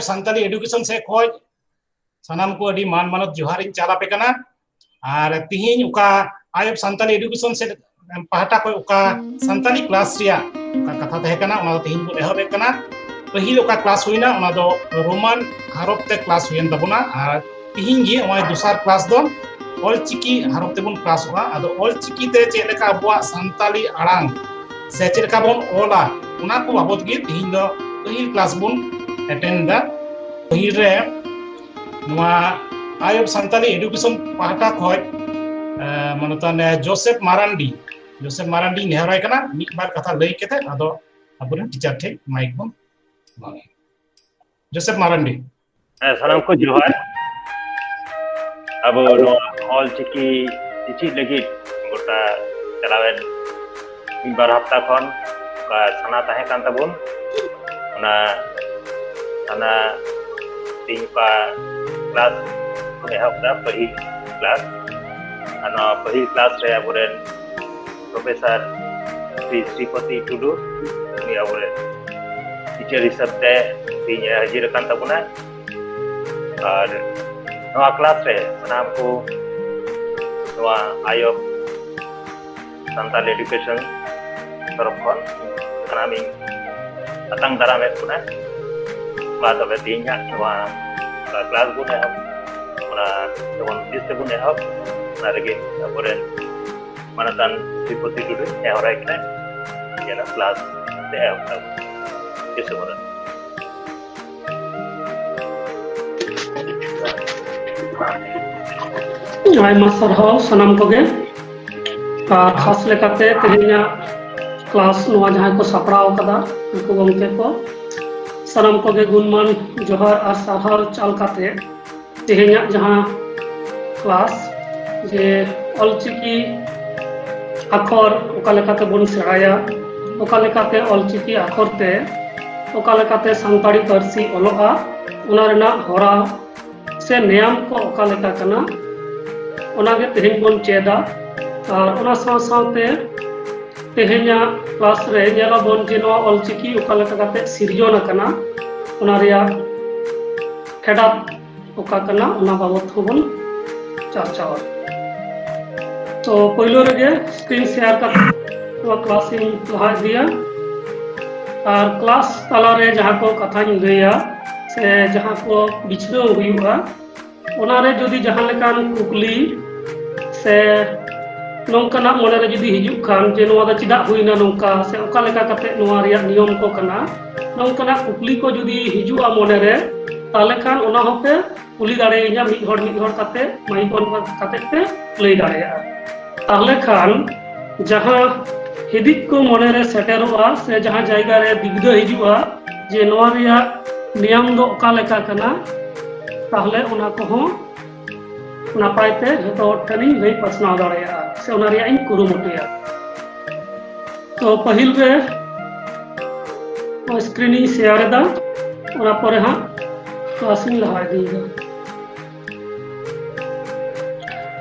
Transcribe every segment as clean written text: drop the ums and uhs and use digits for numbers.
Santali education से खोज सानाम को अडी मान मानत जोहार इन चाला पे कना और तिहिन उका आयब सानताली एडुकेशन से पहाटा को उका सानताली क्लास रिया का कथा तहे कना उना तिहिन को एहबे कना पहिल उका क्लास हुइना उना दो रोमान हरफ ते क्लास हुइन तबुना और तिहिन गे ओय दुसर क्लास दो ऑल चिकी हरफ ते बुन क्लास हुआ अदो ऑल चिकी ते चेलेका अबुआ सानताली आड़ांग से चेलेका बुन ओला उना को बाबत गे तिहिन दो पहिल क्लास बुन अटेंड दा पहिल रे नुआ आयब सानताली एडुकेशन पहाटा खोज मनतान जोसेफ मारांडी नेहराय कना मिक बार कथा लई केते अदो अबुरन टीचर ठे माइक बम जोसेफ मारांडी सानाम को जोहार अब ऑल चिकी चिची लगी गोटा चलावेन बार हफ्ता खन का सना ताहे कान तबुन ओना सना तीन का क्लास ने हफ्ता पहिल क्लास अना पहिल क्लास रे अबुरेन प्रोफेसर श्री श्रीपति टुडू उनी अबुरेन टीचर हिसाब ते तीन हाजिर कान तबुना और नवा क्लास रे सनाम को नवा आयब सानताल एडुकेशन तरफ खन सनामी अतंग दारामे कुना मा तबे तीन नवा क्लास बुने हम ओना जवन दिस बुने हम ना रेगे अबरेन मानतान श्रीपति टुडू एहराय कने येना क्लास दे हम तब इस बरन आयमा सरहाव सनाम कोगे खास लेकाते तेहेnya क्लास नवा जहां को सपड़ाव कदा उनको गमके को सनाम कोगे गुणमान जोहार और साहार चाल काते तेहेnya जहां क्लास जे ऑलचिकी अक्षर ओका लेकाते बन सेराया ओका लेकाते ऑलचिकी अक्षर ते ओका लेकाते सानताड़ी पारसी ओलोगा ओना रेना होरा से नियम को ओका लेका कना ओनागे तेहेन बन चेदा और ओना साथे तेहेnya क्लास रे जेला बन जे नवा ऑलचिकी ओका लेका काते सिरजन कना ओना रिया खेडा ओका कना ओना बाबत होबन चर्चावा तो पहिलो रेगे स्क्रीन शेयर का क्लास इन लहा दिया और क्लास ताला रे जहां को कथा लैया से जहां को बिछड़ो हुआ ओनारे जदि जहां लेकान कुकली से नोंकाना मोने रे जदि हिजु खान जे नोवा दा चिदा हुइना नोंका से ओका लेका कते नोवा रिया नियम को कना नोंकाना कुकली को जदि हिजुआ मोने रे ताले खान ओना होपे कुली दाड़ेया मिद हड़ कते माइक ऑन कते पे लई दाड़ेया ताले खान जहां हिदिक को मोने रे सेटेरोआ से जहां जायगा रे दिग्ध हिजुआ जे नोवा रिया नियम दो ओका लेका कना ताहले ओना को हो नापायते जतो ठनी लई पसना दाड़ेया से ओना रिया इन कुरुमुटिया तो पहिल रे स्क्रीनिंग शेयर दा ओना परे हां क्लासिंग लहा दीगा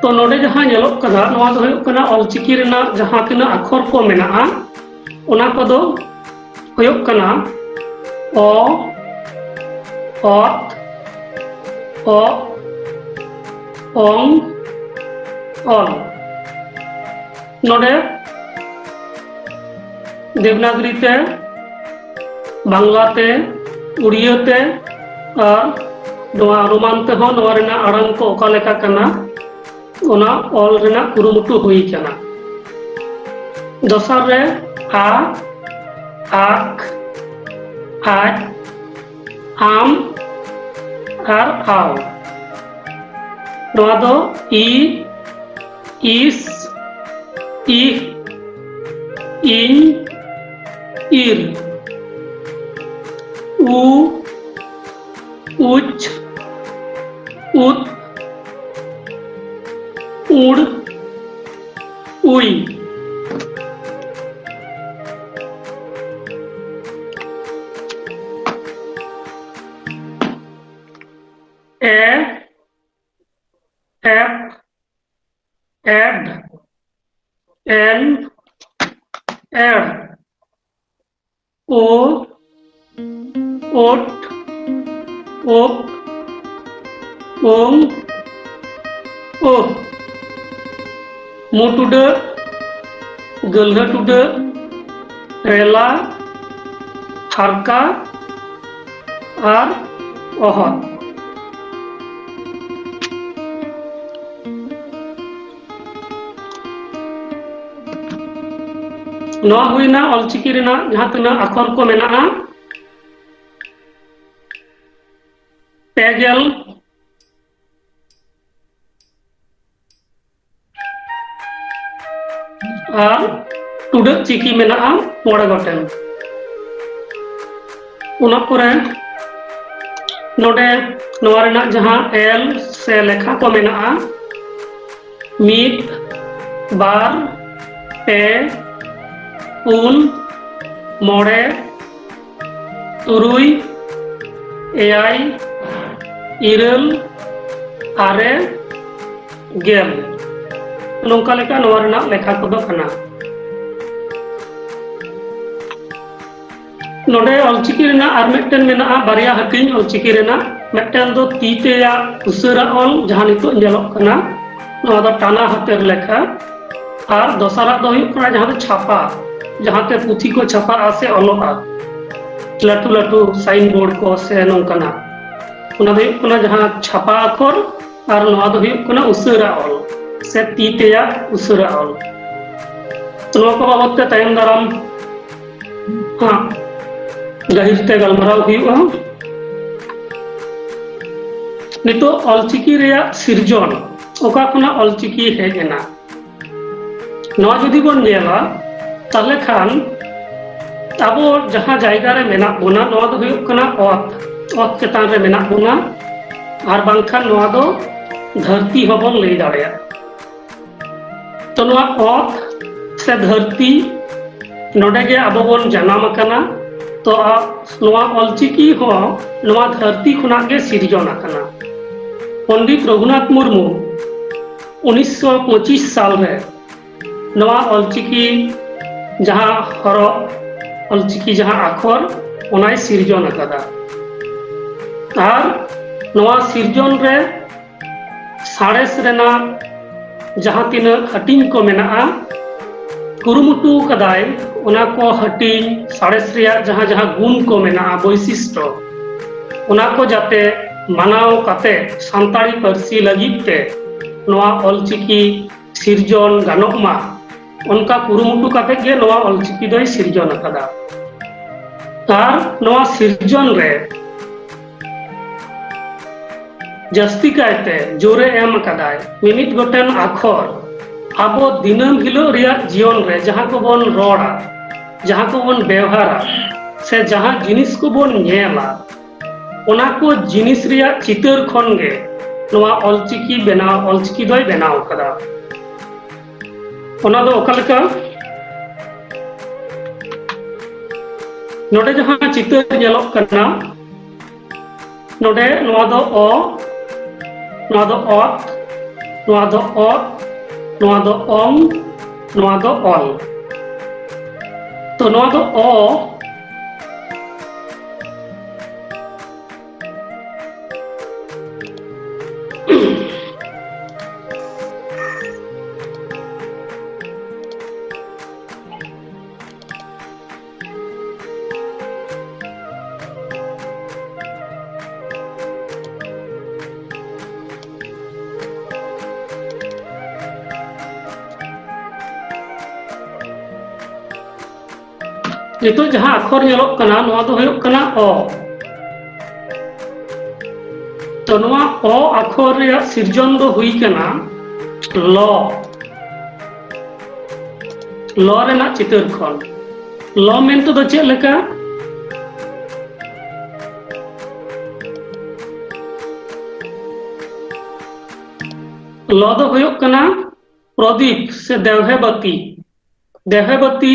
तो नोडे जहां नेलोक कदा नवा दो हुयुक कना ऑलचिकी रेना जहां तिना अक्षर को मेना ओना को दो हुयुक कना ओ ऑत ओ ओंग ऑल नोडे देवनागरी ते बांग्ला ते उड़िया ते और नवा रोमान ते हो नवा रेना आड़ांग को ओका लेका कना ओना ऑल रेना कुरुमुटु हुई कना दोसर रे आ आक आज आम और आव नवा दो ई इस इ इन इर उ उच उत उड़ उई ए एफ एड एन एड ओ ओट ᱳᱯ ᱳᱝ ᱳᱯ ᱢᱩ ᱴᱩᱰᱟᱹᱜ ᱜᱟᱹᱞᱦᱟᱹ ᱴᱩᱰᱟᱹᱜ ᱨᱮᱞᱟ ᱦᱟᱨᱠᱟ ᱟᱨ ᱚᱦᱚᱫ नवा हुईना ऑलचिकी रेना जहां तना अक्षर को मेना पेगेल और टुडक चिकी मेना मोड़े गोटेन उना पुरे नोडे नवा रेना जहां एल से लेखा को मेना मीट बार पे पुन मोड़े तुरुई एआई इरल आरे गेल नौका लेका नवा रेना लेखा को दो कना नोडे ऑलचिकी रेना आर मेटन मेना बारिया हटिन ऑलचिकी रेना मेटन दो तीते या उसरा ऑल जहां नितो जेलोक कना नवा दो टाना हातेर लेखा और दोसरा दो हुई कना जहां दो छापा जहां ते पुथी को छापा आसे ऑलोआ लटू लटू साइन बोर्ड को से नौकना उना दो कना जहां छापा अखर और नवा दो हुई कना उसरा ऑल से तीते या उसरा ऑल तो नवा को बाबत ते तायम दाराम हां गहिरते गलमराव हुआ नितो ऑलचिकी रेया सिरजन ओका खुना ऑलचिकी हेजना नवा जुदी बन नेला ताले खान ताबो जहां जायगा रे मेना बोना नवा दो हुयो कना ओत चेतान रे मेना बोना आर बांखान नवा दो धरती होबन लई दाड़ेया तो नवा ओत से धरती नोडे गे आबो बन जनाम कना तो नवा ऑलचिकी हो नवा धरती खुना गे सिरजन आकना पंडित रघुनाथ मुर्मू 1925 साल रे नवा ऑलचिकी जहां हरो ऑलचिकी जहां आखर ओनाय सिरजन आकादा आर नवा सिरजन रे साड़ेस रेना जहां तीना हटिंग को मेना कुरुमुटु कदाय ओना को हटिंग साड़ेस रिया जहां जहां गुण को मेना वैशिष्ट्य ओना को जाते मानाव काते सान्ताड़ी पारसी लगित ते नवा ऑलचिकी सिरजन गानोक मा उनका कुरुमुटु काते गे नवा ऑलचिकी दोय सिरजन आकादा आर नवा सिरजन रे जस्ती कायते जोरे एम आकादाय मिमित गोटेन आखर आबो दिनम हिलो रिया जीवन रे जहां को बन रोड़ा जहां को बन व्यवहारा से जहां जिनिस को बन नेला ओना को जिनिस रिया चितर खन गे नवा ऑलचिकी बनाव ऑलचिकी दोय बनाव आकादा ओना दो ओकालेका नोडे जहां चितर जेलोक कना नोडे नवा दो ओ नवा दो ओत नवा दो ओत नवा दो ओम नवा दो ऑल तो नवा दो ओ नितो जहां अक्षर नेलोक कना नवा दो हुयोक कना ओ तो नवा ओ अक्षर रे सिरजन दो हुई कना ल रेना चितर खन ल मेंतो दो चेक लेका ल दो हुयोक कना प्रदीप से देवहेबती देवहेबती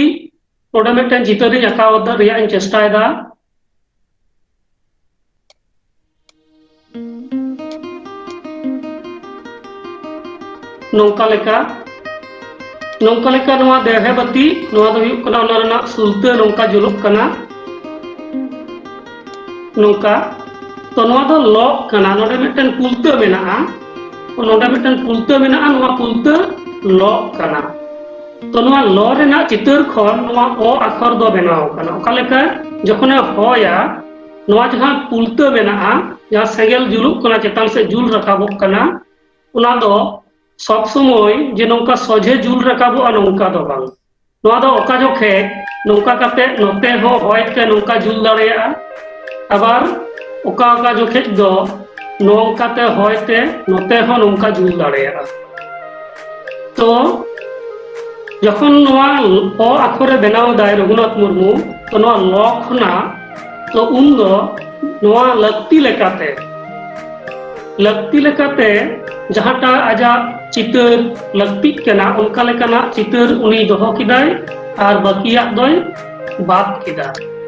ओडा मेटन चितरी आकावदा रिया इन चेष्टायदा नौका लेका नवा देवहेबती नवा दो हुयुक कना ओना रेना सुलता नौका जुलुक कना नौका तो नवा दो लॉक कना नोडे मिटन पुलता मेनाआ नोडे मिटन पुलता मेनाआ नवा पुलता लॉक कना तो नवा ल रेना चितर खन नवा ओ अक्षर दो बनाव कना ओका लेका जखने होया नवा जहां पुलता मेनाआ जहां सेगेल जुलुक कना चेतान से जुल रकाबोक कना उना दो सब समय जे नौका सोझे जुल रकाबोआ नौका दो बांग नवा दो ओका जोखे नौका काते नोते हो होयते नौका जुल दाड़ेया आबार ओका ओका जोखे दो नौकाते होयते नोते हो नौका जुल दाड़ेया तो जखन नवा ओ अक्षरे बनाव दाय रघुनाथ मुर्मू तो नवा ल खना तो उन दो नवा लक्ति लेकाते जहाटा आजा चितर लक्ति कना उनका लेकाना चितर उनी दोहो किदाय आर बाकिया दोय बात किदा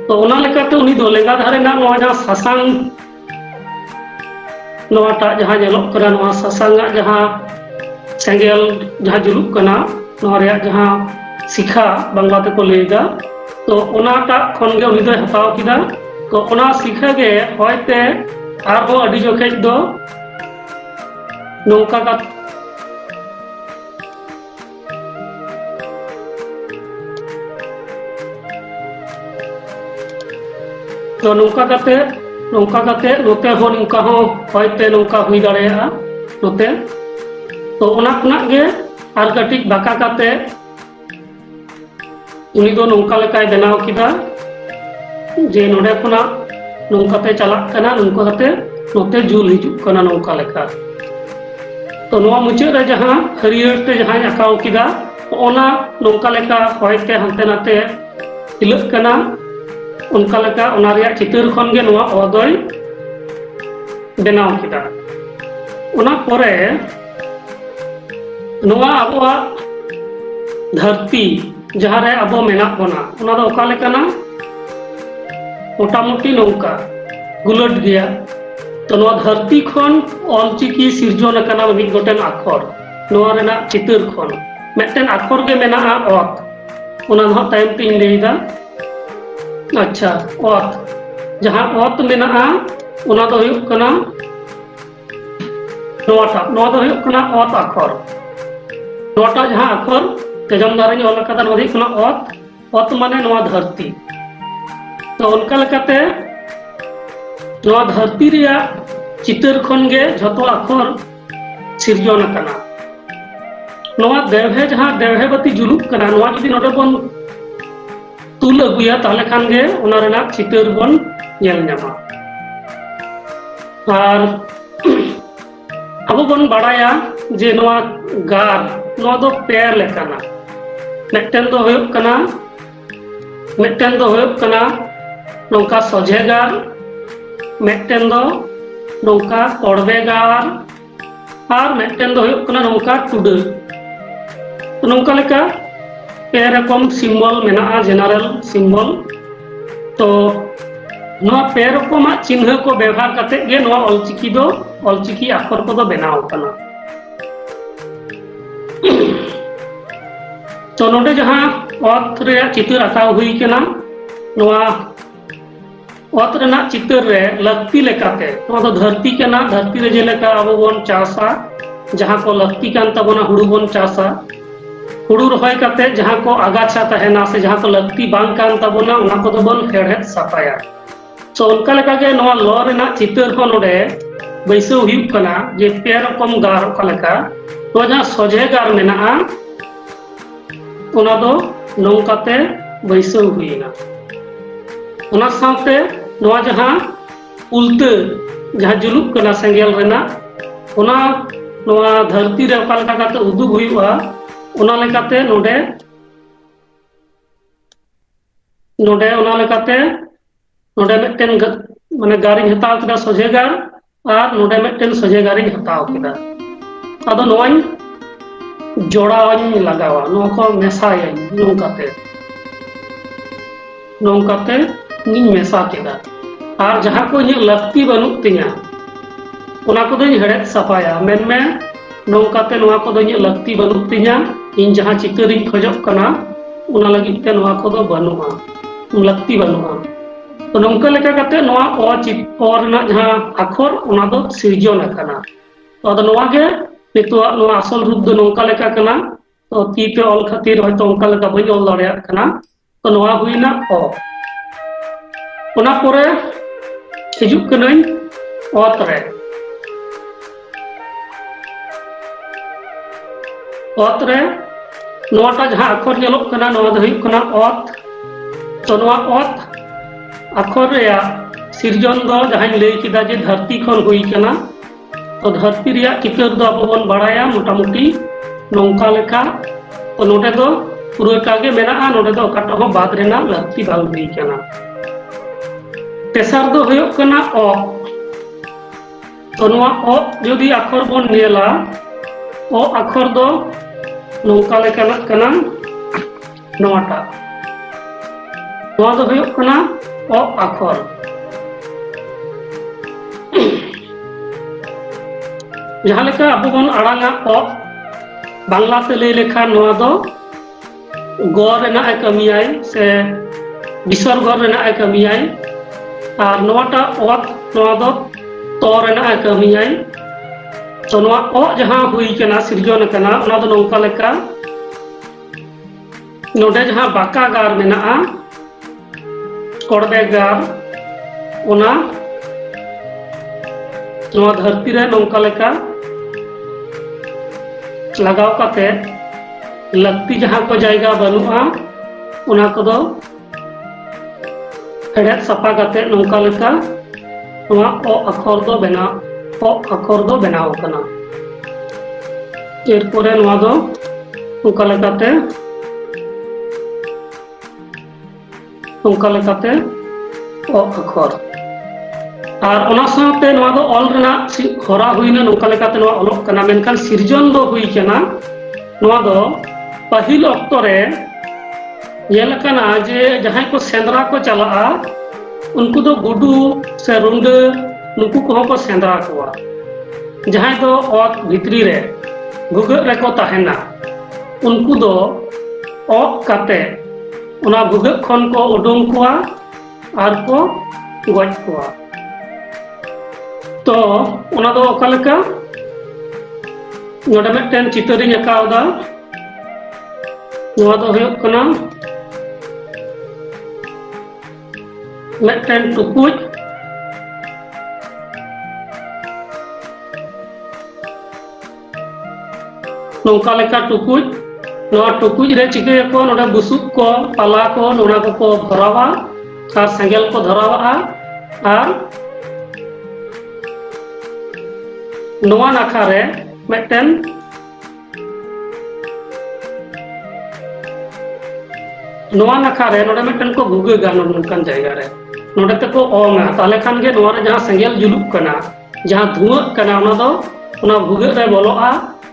तो उना लेकाते उनी दो लेगा धारे ना नवा जहां सासांग नवाटा जहां जेलोक कना नवा सासांगा जहां सेंगेल जहां जुलुक कना नवा रे जहां शिखा बांग्ला ते को लेगा तो उनाटा खन गे उनी दोय हताव किदा तो उना शिखा गे होयते आरो अडी जोखे दो नौका का तो नौका काते नोते हो नौका हो होयते नौका हुई दाड़ेया नोते तो उना खुना गे आर कटिक बाका काते उनी दो नौका लेकाय बनाव किदा जे नोडे खुना नौकाते चलाक कना नौका काते नोते जुल हिजुक कना नौका लेका तो नवा मुचाद रे जहां हरियर ते जहां आकाव किदा ओना नौका लेका होयते हंते नाते हिलक कना उनका लेका ओना रिया चितर खन गे नवा ओदय बनाव किदा ओना परे नवा अबोआ धरती जहां रे अबो मेना बना ओना दो ओका लेकाना मोटामुटी नौका गुलट गया तो नवा धरती खन ऑलचिकी सिरजन कना मिद गोटेन अक्षर नवा रेना चितर खन मेटेन अक्षर गे मेना ओत ओना न टाइम ते लेदा अच्छा ओत जहां ओत मेना ओना दो हुयुक कना नवाटा नवा दो हुयुक कना ओत अक्षर नवाटा जहां अक्षर तेजम दारे ऑल कदा नवा हुयुक कना ओत माने नवा धरती तो उनका लेकाते नवा धरती रिया चितर खन गे झतो अक्षर सिरजन कना नवा देवहे जहां देवहे बती जुलुक कना नवा जदि नोडे बन तुल अगुया ताले खान गे ओना रेना चितर बन नेल न्यामा आर अबो बन बाड़ाया जे नवा गार नवा दो पेर लेकाना मेटेन दो हुयुक कना नौका सोझे गार मेटेन दो नौका कोड़बे गार और मेटेन दो हुयुक कना नौका टुडा तो नौका लेका पे रकम सिम्बल मेना जेनारेल सिम्बल तो नवा पे रकम चिन्ह को व्यवहार करते गे नवा ऑलचिकी अक्षर को दो बनाव कना तो नोडे जहां ओत रे चितर आकाव हुई कना नवा ओत रेना चितर रे लक्ति लेकाते नवा दो धरती कना धरती रे जेलेका अबो बोन चासा जहां को लक्ति कान तबना हुड़ू बोन चासा हुड़ू रहोय काते जहां को आगाछा तहेना से जहां को लक्ति बांग कान तबना उना को दो बोन हेड़हेद साफाया तो उनका लेका गे नवा ल रेना चितर को नोडे बैसो हुयुक कना जे पे रकम गार ओका लेका तो जहां सोझे गार मेना उना दो नौकाते बैसो हुईना उना साथे नवा जहां उल्टे जहां जुलुक कना सेंगेल रेना उना नवा धरती रे ओका लेका काते उदुग हुयुआ उना लेकाते नोडे उना लेकाते नोडे मेटेन माने गारी हताव किदा सोझे गार और नोडे मेटेन सोझे गारी हताव किदा आदो नोवाई जोड़ावानी लगावा नोको मेसाया नौकाते नी मेसा केदा और जहां को इन लक्ति बनुक तिया उना को दो हेड़ेद साफाया मेन में नौकाते नोआ को दो इन लक्ति बनुक तिया इन जहां चितरिन खोजक कना उना लगी ते नोआ को दो बनुआ लक्ति बनुआ तो नौका लेका कते नवा ओ रena जहां अक्षर ओना दो सिरजन akana तो आदो नवा गे नितो नवा असल रूप दो नौका लेका कना तो ती पे ऑल खातिर होयतो ओनका लेका बई ऑल दाड़िया कना तो नवा हुईना ओ ओना पोरे हिजुक कनाई ओत रे ओत रे नवाटा जहां अक्षर नेलोक कना नवा दो हुयुक कना ओत तो नवा ओत अक्षर रेया सिरजन दो जहां लई किदा जे धरती खन हुई कना तो धरती रेया चितर दो अब बन बाड़ाया मोटामुटी नौका लेखा तो नोडे दो पुराटा गे मेना नोडे दो काटा हो बाद रेना लक्ति बाल हुई कना तेसार दो हुयुक कना ओ तो नवा ओ जदि अक्षर बन नेला ओ अक्षर दो नौका लेका कना नवाटा नवा दो हुयुक कना ओ अक्षर जहां लेका अब बन आड़ांगा ओ बांग्ला ते लई लेखा नवा दो ग रेना ए कमियाय से विसर्ग रेना ए कमियाय और नवाटा ओत नवा दो तो रेना ए कमियाय तो नवा ओ जहां हुई कना सिरजन कना ओना दो नौका लेका नोडे जहां बाका गार मेना कोड़बे गार ओना नवा धरती रे नौका लेका लगाव काते लक्ति जहां को जायगा बनुआ ओना को दो हेड़ेत सफा काते नौका लेका नवा ओ अक्षर दो बनाव कना एरपोरे नवा दो नौका लेकाते ओ अक्षर और ओना साथे नवा दो ऑल रेना हरा हुईना नौका लेकाते नवा ऑलोक कना मेनखान सिरजन दो हुई कना नवा दो पहिल ऑक्टो रे येल कना जे जहां को सेंद्रा को चला उनको दो गुडू से रुंडे नुकु को को सेंद्रा कोआ जहां दो ऑक भितरी रे भुग रे को ताहेना उनको दो ऑक काते ओना भुग खन को उडुम कोआ आर को गज कोआ तो ओना दो ओका लेका नोडे मिदटेन चितरिन आकावदा नवा दो हुयुक कना मिदटेन टुकुज नौका लेका टुकुज नवा टुकुज रे चिकायाको नोडे बुसुब को पाला को नोना को भरावा आर सेंगेल को धरावा आर नवा नाखा रे मिदटेन नवा नाखा रे नोडे मिदटेन को भुगेगा नोनकान जायगा रे नोडे ते को ओंगा ताले खान गे नवा रे जहां सेंगेल जुलुक कना जहां धुआं कना ओना दो ओना भुगे रे बोलोआ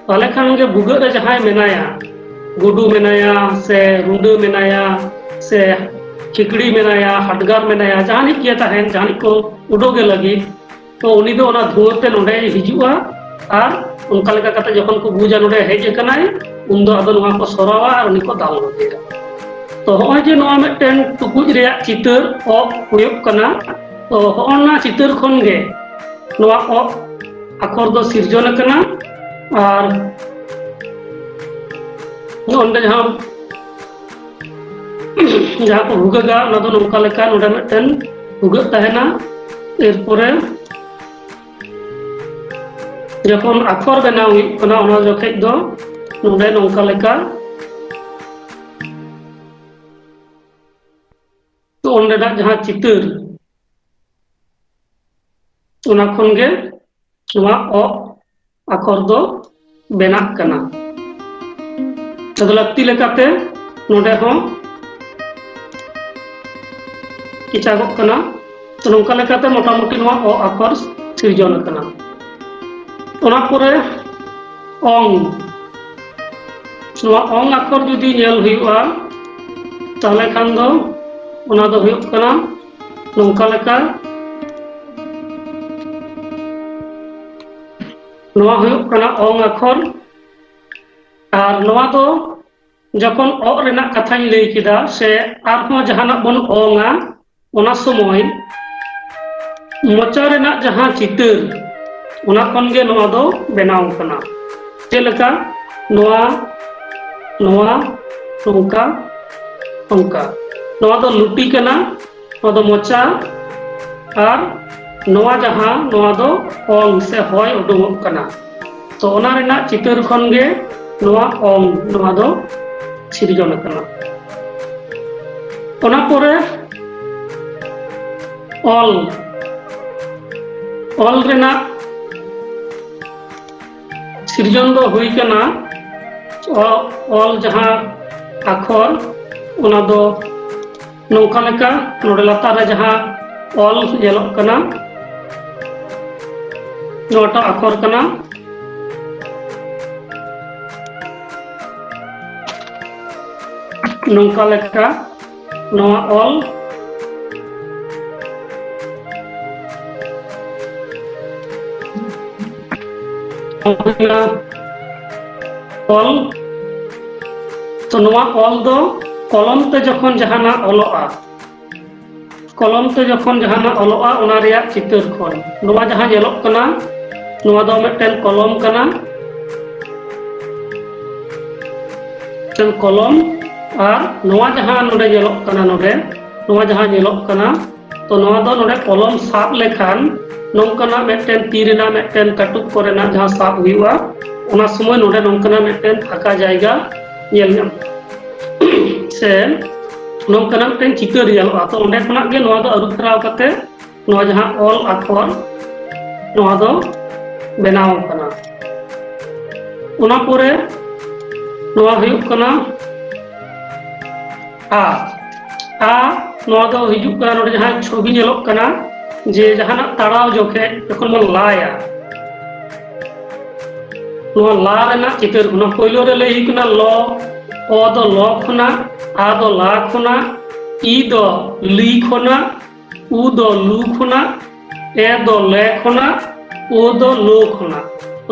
ताले खान गे भुगे रे जहां मेनाया गुडू मेनाया से रुंडू मेनाया से खिकड़ी मेनाया हटगार मेनाया जहां किया ताहेन जहां को उडोगे लगी तो उनी दो ओना धुआं ते नोडे हिजुआ और उनका लेका कते जखन को बुझा नोडे हेज कनाय उन दो आदो नवा को सरावा और उनी को दाल गदेगा तो होय जे नवा मिदटेन टुकुज रे चितर ओ हुयुक कना तो होना चितर खन गे नवा ओ अक्षर दो सिरजन कना और ओंडे जहां को भुगेगा ओना दो नौका लेका नोडे मिदटेन भुगे ताहेना एरपोरे जखन अक्षर बनाव हुयुक कना ओना जखेज दो नोडे नौका लेका तो ओंडे जहां चितर ओना खन गे नवा ओ अक्षर दो बेनाक कना तो लक्ति लेकाते नोडे हो किचागो कना तो नौका लेकाते मोटामुटी नवा ओ अक्षर सिरजन कना ओना पोरे ओंग नवा ओंग अक्षर जुदी नेल हुयुआ ताले खान दो ओना दो हुयुक कना नौका लेका नवा हुयुक कना ओंग अक्षर और नवा दो जखन ओ रेना कथाई लई किदा से आरहों जहाना बन ओंगा ᱚᱱᱟ ᱥᱚᱢᱚᱭ ᱢᱚᱪᱟ ᱨᱮᱱᱟᱜ ᱡᱟᱦᱟᱸ ᱪᱤᱛᱟᱹᱨ ᱚᱱᱟ ᱠᱷᱚᱱ ᱜᱮ ᱱᱚᱣᱟ ᱫᱚ ᱵᱮᱱᱟᱣ ᱠᱟᱱᱟ ᱪᱮᱫ ᱞᱮᱠᱟ ᱱᱚᱣᱟ ᱱᱚᱣᱟ ᱱᱚᱝᱠᱟ ᱱᱚᱝᱠᱟ ᱱᱚᱣᱟ ᱫᱚ लुटी कना नवा दो मोचा और नवा जहां नवा दो ओंग से होय उडुंगोग कना तो ओना रेना चितर खन गे नवा ओंग नवा दो सिरजन कना ओना पोरे ऑल रेना सिरजन दो हुई कना ऑल जहां अक्षर ओना दो नौका लेका नोडे लातार रे जहां ऑल जेलोग कना नोटा अक्षर कना नौका लेका नवा ऑल ऑल तो नवा ऑल दो कलम ते जखन जहाना ऑलोआ कलम ते जखन जहाना ऑलोआ ओना रिया चितर खन नवा जहां जेलोग कना नवा दो मिदटेन कलम कना मिदटेन कलम और नवा जहां नोडे जेलोग कना नोडे नवा जहां जेलोग कना तो नवा दो नोडे कलम साब लेखान नोंकना मिदटेन ती रेना मिदटेन काटुक कोरेना जहां साब हुआ ओना समय नोडे नोंकना मिदटेन फाका जायगा नेल नाम से नोंकना मिदटेन चितर जेलोगा तो ओंडे खनाक गे नवा दो अरु फेराव कते नवा जहां ऑल अक्षर नवा दो बेनाव कना ओना पोरे नवा हुयुग कना आ नवा दो हिजुग कना नोडे जहां छवि नेलोग कना जे जहाना ताड़ाव जोखे जखन मन लाया नवा ला रेना चितर गुना पहिलो रे लई हुयुग कना ल ओ दो ल खना आ दो ला खना ई दो ली खना उ दो लू खना ए दो ले खना ओ दो लो खना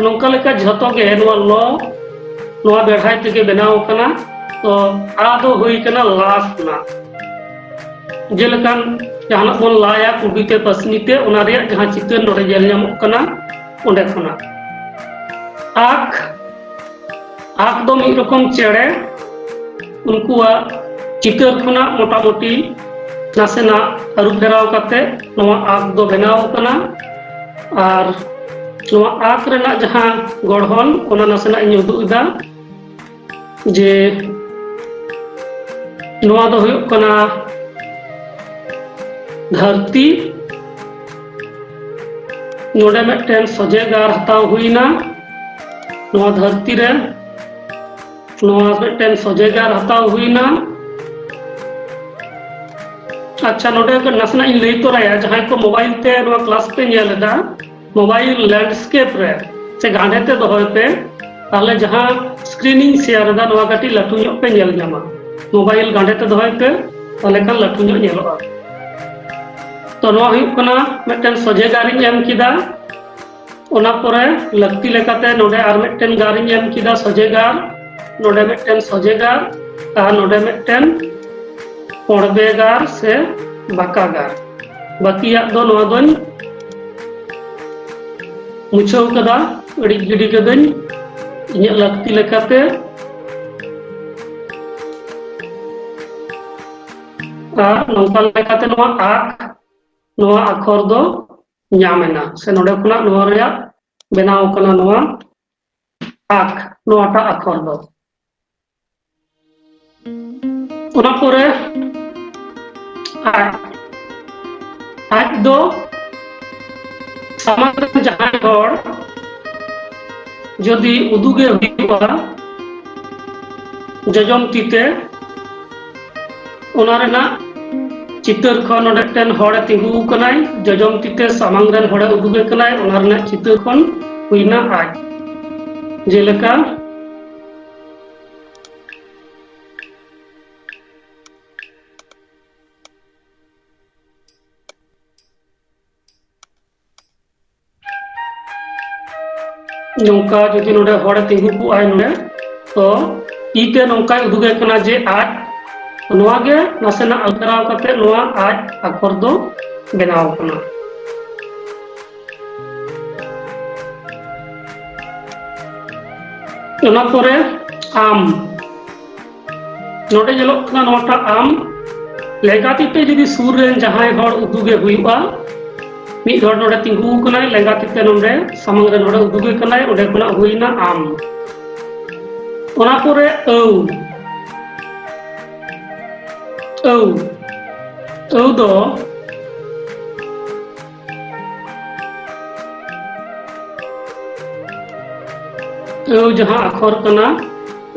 नोंका लेका झतो गे नवा ल नवा बेढ़ाई तेगे बेनाव कना तो आ दो हुई कना ला खना जेलकान जहां बन लाया कुबीते पसनीते ओना रे जहां चितर नोडे जेल नामक कना ओंडे खना आख दो मिद रकम चेड़े उनकुआ चितर खना मोटामुटी नासेना अरु फेराव कते नवा आख दो बेनाव कना और नवा आख रेना जहां गढ़न ओना नासेना इन उदुदा जे नवा दो हुयुग कना धरती नोडे मिदटेन सजेगार हताव हुईना नवा धरती रे नवा मिदटेन सजेगार हताव हुईना अच्छा नोडे नासना इन लई तोराया जहां को मोबाइल ते नवा क्लास पे नेलेदा मोबाइल लैंडस्केप रे से गांडे ते दोहय पे ताले जहां स्क्रीनिंग शेयर दा नवा काटी लाटू ᱧᱚᱜ पे नेल ᱧᱟᱢᱟ मोबाइल गांडे ते दोहय पे ताले kan लाटू ᱧᱚᱜ नेलोगा तो नवा हुयुग कना मिदटेन सजेगारिन एम किदा ओना पोरे लक्ति लेकाते नोडे आर मिदटेन गारिन एम किदा सजेगार नोडे मिदटेन सजेगार आ नोडे मिदटेन पड़बेगार से बाकागार बाकिया दो नवा दोन मुछाव कदा अड़ी गिडी कदन इᱧ लक्ति लेकाते आ नोंका लेकाते नवा आख नवा अक्षर दो ᱧᱟᱢᱮᱱᱟ से नोडे खुना नवा रेया बेनाव कना नवा आख नवाटा अक्षर दो ओना पोरे आज दो सामान्य जहां हर जदि उदुगे हुआ जजम तीते ओना रेना चितर खन ओडेटेन हड़े तिंगु कनाय जजम तीते सामांग रेन हड़े उदुगे कनाय ओना रेना चितर खन हुईना आज जेलेका नौका जदि नोडे हड़े तिंगु को आय नोडे तो ईते नौका उदुगे कना जे आज नोआ गे नासेना अलगराव कते नोआ आज अक्षर दो बनाव कना ओना परे आम नोडे जेलोग कना नोटा आम लेगातीते जुदी सूर रेन जहां हर उदुगे हुईबा मिद हर नोडे तिंगु कनाय लेगातीते नोडे सामंग रे नोडे उदुगे कनाय ओडे कना हुईना आम ओना परे औ दो जहां अक्षर कना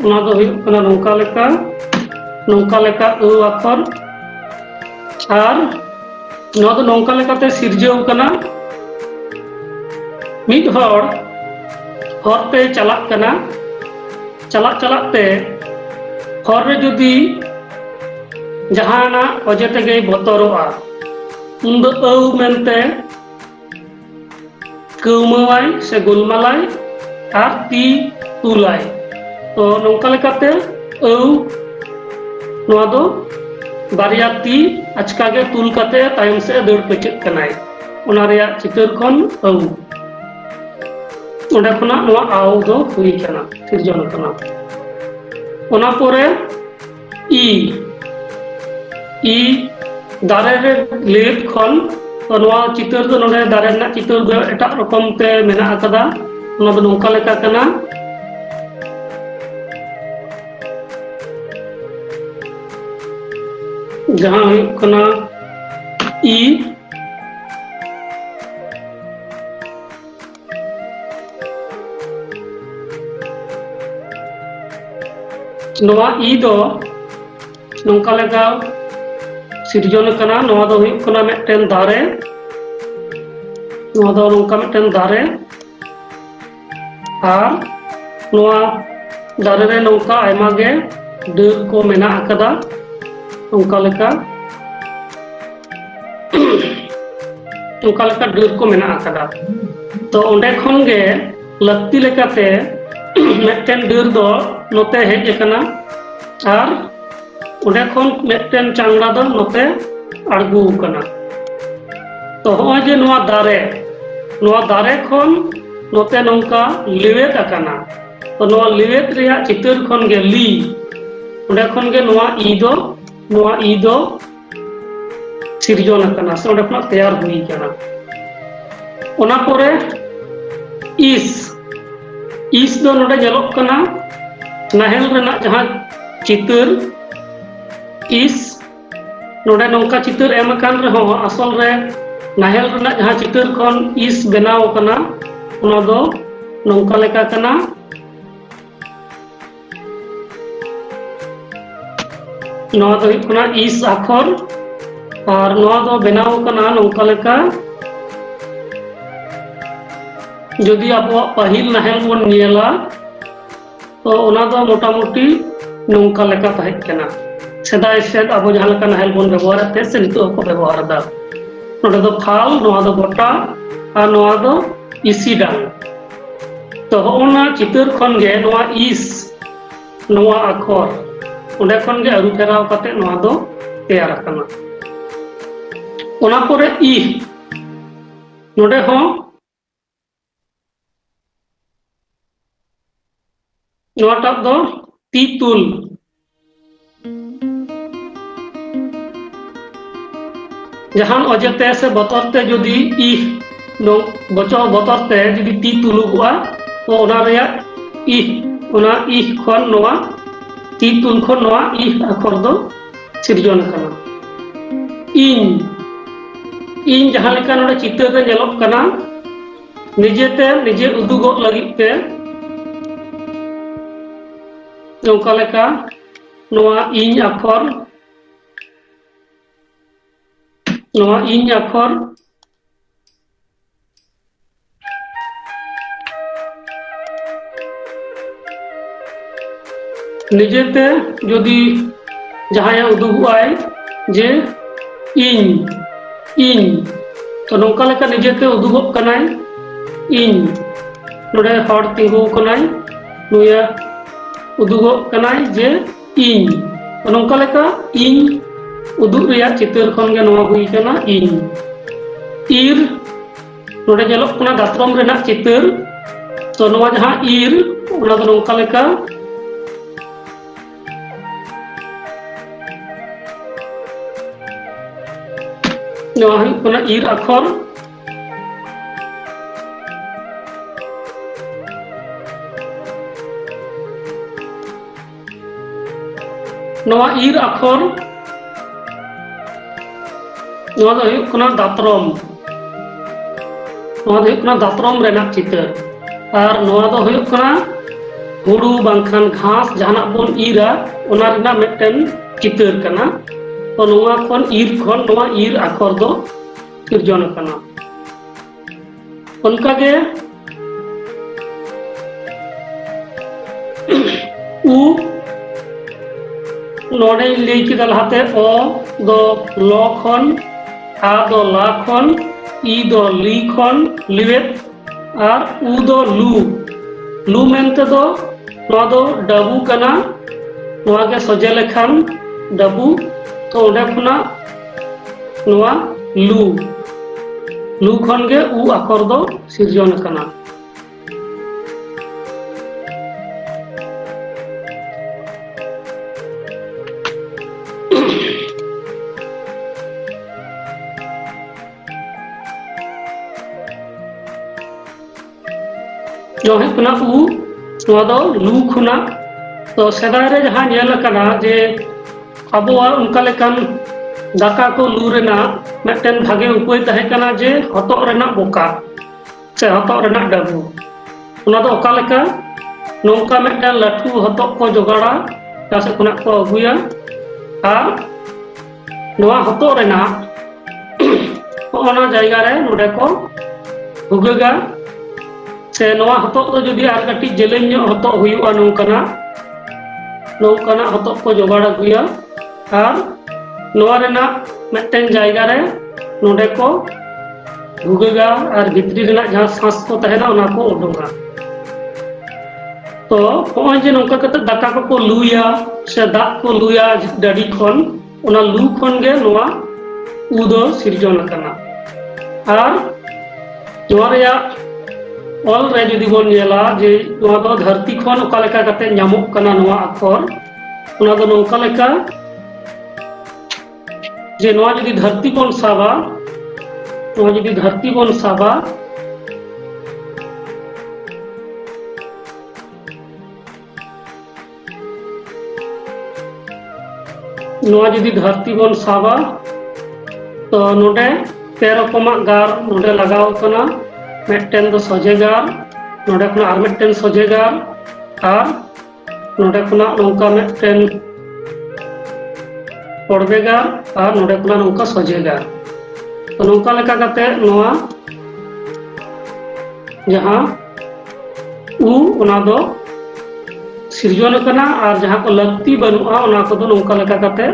ओना दो हुई कना नोंका लेका औ अक्षर और नोआ दो नोंका लेकाते सिरजेव कना मिद हर हरते चलाक कना चलाते हर रे जुदी जहाना वजह तेगे बतरोआ उन दो औ मेनते कौमावाय से गुलमालाय और ती तुलाय तो नोंका लेकाते औ नोआ दो बारिया ती आचकागे तुल काते तायम से दौड़ पचेक कनाय ओना रेया चितर खन औ ओंडे खना नोआ आव दो हुई कना सिरजन कना ओना परे ई दारे रे लेट खन तो नोआ चितर दो नोडे दारे ना चितर दो एटा रकम ते मेना अकदा ओना दो नोंका लेका कना जहां हुई कना ई नोआ ई दो नोंका लेका सिरजन कना नोआ दो हुई कना मेटन दारे नोआ दो नोंका मेटन दारे और नोआ दारे रे नोंका आयमा गे डर को मेना अकदा नोंका लेका डर को मेना अकदा तो ओंडे खन गे लत्ती लेकाते मेटन डर दो नोते हेज कना और ओंडे खन मेटन चांगड़ा दो नोते अड़गू कना तो होय जे नोआ दारे खन नोते नोंका लिवेत अकना तो नोआ लिवेत रेया चितर खन गे ली ओंडे खन गे नोआ ई दो सिरजन अकना से ओंडे खन तैयार हुई कना ओना परे इस दो नोडे जेलोग कना नाहेल रेना जहां चितर इस नोडे नोंका चितर एम अकान रहो असल रे नाहेल रेना जहां चितर खन इस बनाव कना ओना दो नोंका लेका कना नोआ दो हुई कना इस अक्षर और नोआ दो बनाव कना नोंका लेका जदि आबो पहिल नाहेल बन नेला तो ओना दो मोटामुटी नोंका लेका ताहे कना सेदाय सेद आबो जहां लेका नाहेल बन व्यवहार ते से नितो को व्यवहार दा नोडे दो फाल नोआ दो गोटा और नोआ दो इसी डांग तो होना चितर खन गे नोआ इस नोआ अक्षर ओंडे खन गे अरु फेराव काते नोआ दो तैयार कना ओना परे ई नोडे हो नोटा दो ती तुल जहां अजते से बतरते जदि ई नो बचो बतरते जदि ती तुलुगुआ तो ओना रेया ई खन नोआ ती तुल खन नोआ ई अक्षर दो सिरजन कना इन जहां लेका नोडे चितर रे जेलोग कना निजे उदुगोग लगित ते नोंका लेका नोआ इन अक्षर निजेते जदि जहां उदुगुआय जे इन तो नोंका लेका निजेते उदुगोग कनाय इन नोडे हर तिंगु कनाय नुया उदुगोग कनाय जे इन नौका लेका इन उदुग रिया चितर खन गे नवा हुई कना इन ईर नोडे जेलोग कना दातरम रेना चितर तो नवा जहां ईर उना दो नौका लेका नवा हुई कना ईर अक्षर नवा ईर अक्षर नवा दो हुई कना दातरम नवा दो हुई कना दातरम रेना चितर और नवा दो हुई कना हुड़ू बांखान घास जहाना बोन ईरा ओना रेना मिदटेन चितर कना तो नवा खन ईर अक्षर दो सिरजन कना उनका के उ नोडे लई किदा लहाते ओ दो ल खन आ दो ला खन ई दो ली खन लिवेट और उ दो लू मेनते दो नवा दो डबू कना नवा के सजे लेखान डबू तो ओडे खुना नवा लू खन गे उ अक्षर दो सिरजन कना जो है कना उ नवा दो लू खुना तो सेदाय रे जहां नेल कना जे अबोआ उनका लेकान दाका को लू रेना मिदटेन भागे उपाय तहे कना जे हतक रेना बोका से हतक रेना डबू उना दो ओका लेका नौका मिदटेन लाठू हतक को जोगाड़ा तासे खुना को अगुया और नवा हतक रेना ओना जायगा रे नोडे को भुगेगा से नवा हतक तो जुदी आर कटी जेलें हतक हुयुआ नौकाना हतक को जोगाड़ अगुया और नवा रेना मिदटेन जायगा रे नोडे को भुगेगा और भितरी रेना जहां सांस को तहेना ओना को उडुंगा तो होय जे नौका कते दाका को लुया से दाग को लुया डाडी खन ओना लू खन गे नवा उ दो सिरजन कना और नवा रेया ऑल रे जुदी बोन नेला जे नवा दो धरती खन ओका लेका कते न्यामोग कना नवा अक्षर ओना दो नौका लेका जे नवा जुदी धरती बोन साबा नवा जुदी धरती बोन साबा नवा जुदी धरती बोन साबा तो नोडे पे रकमा गार नोडे लगाव कना मिदटेन दो सजे गार नोडे खुना आर मिदटेन सजे गार और नोडे खुना नौका मिदटेन पड़बे गार और नोडे खुना नौका सजे गार तो नौका लेका कते नवा जहां उ ओना दो सिरजन कना और जहां को लगती बनुआ ओना को दो नौका लेका कते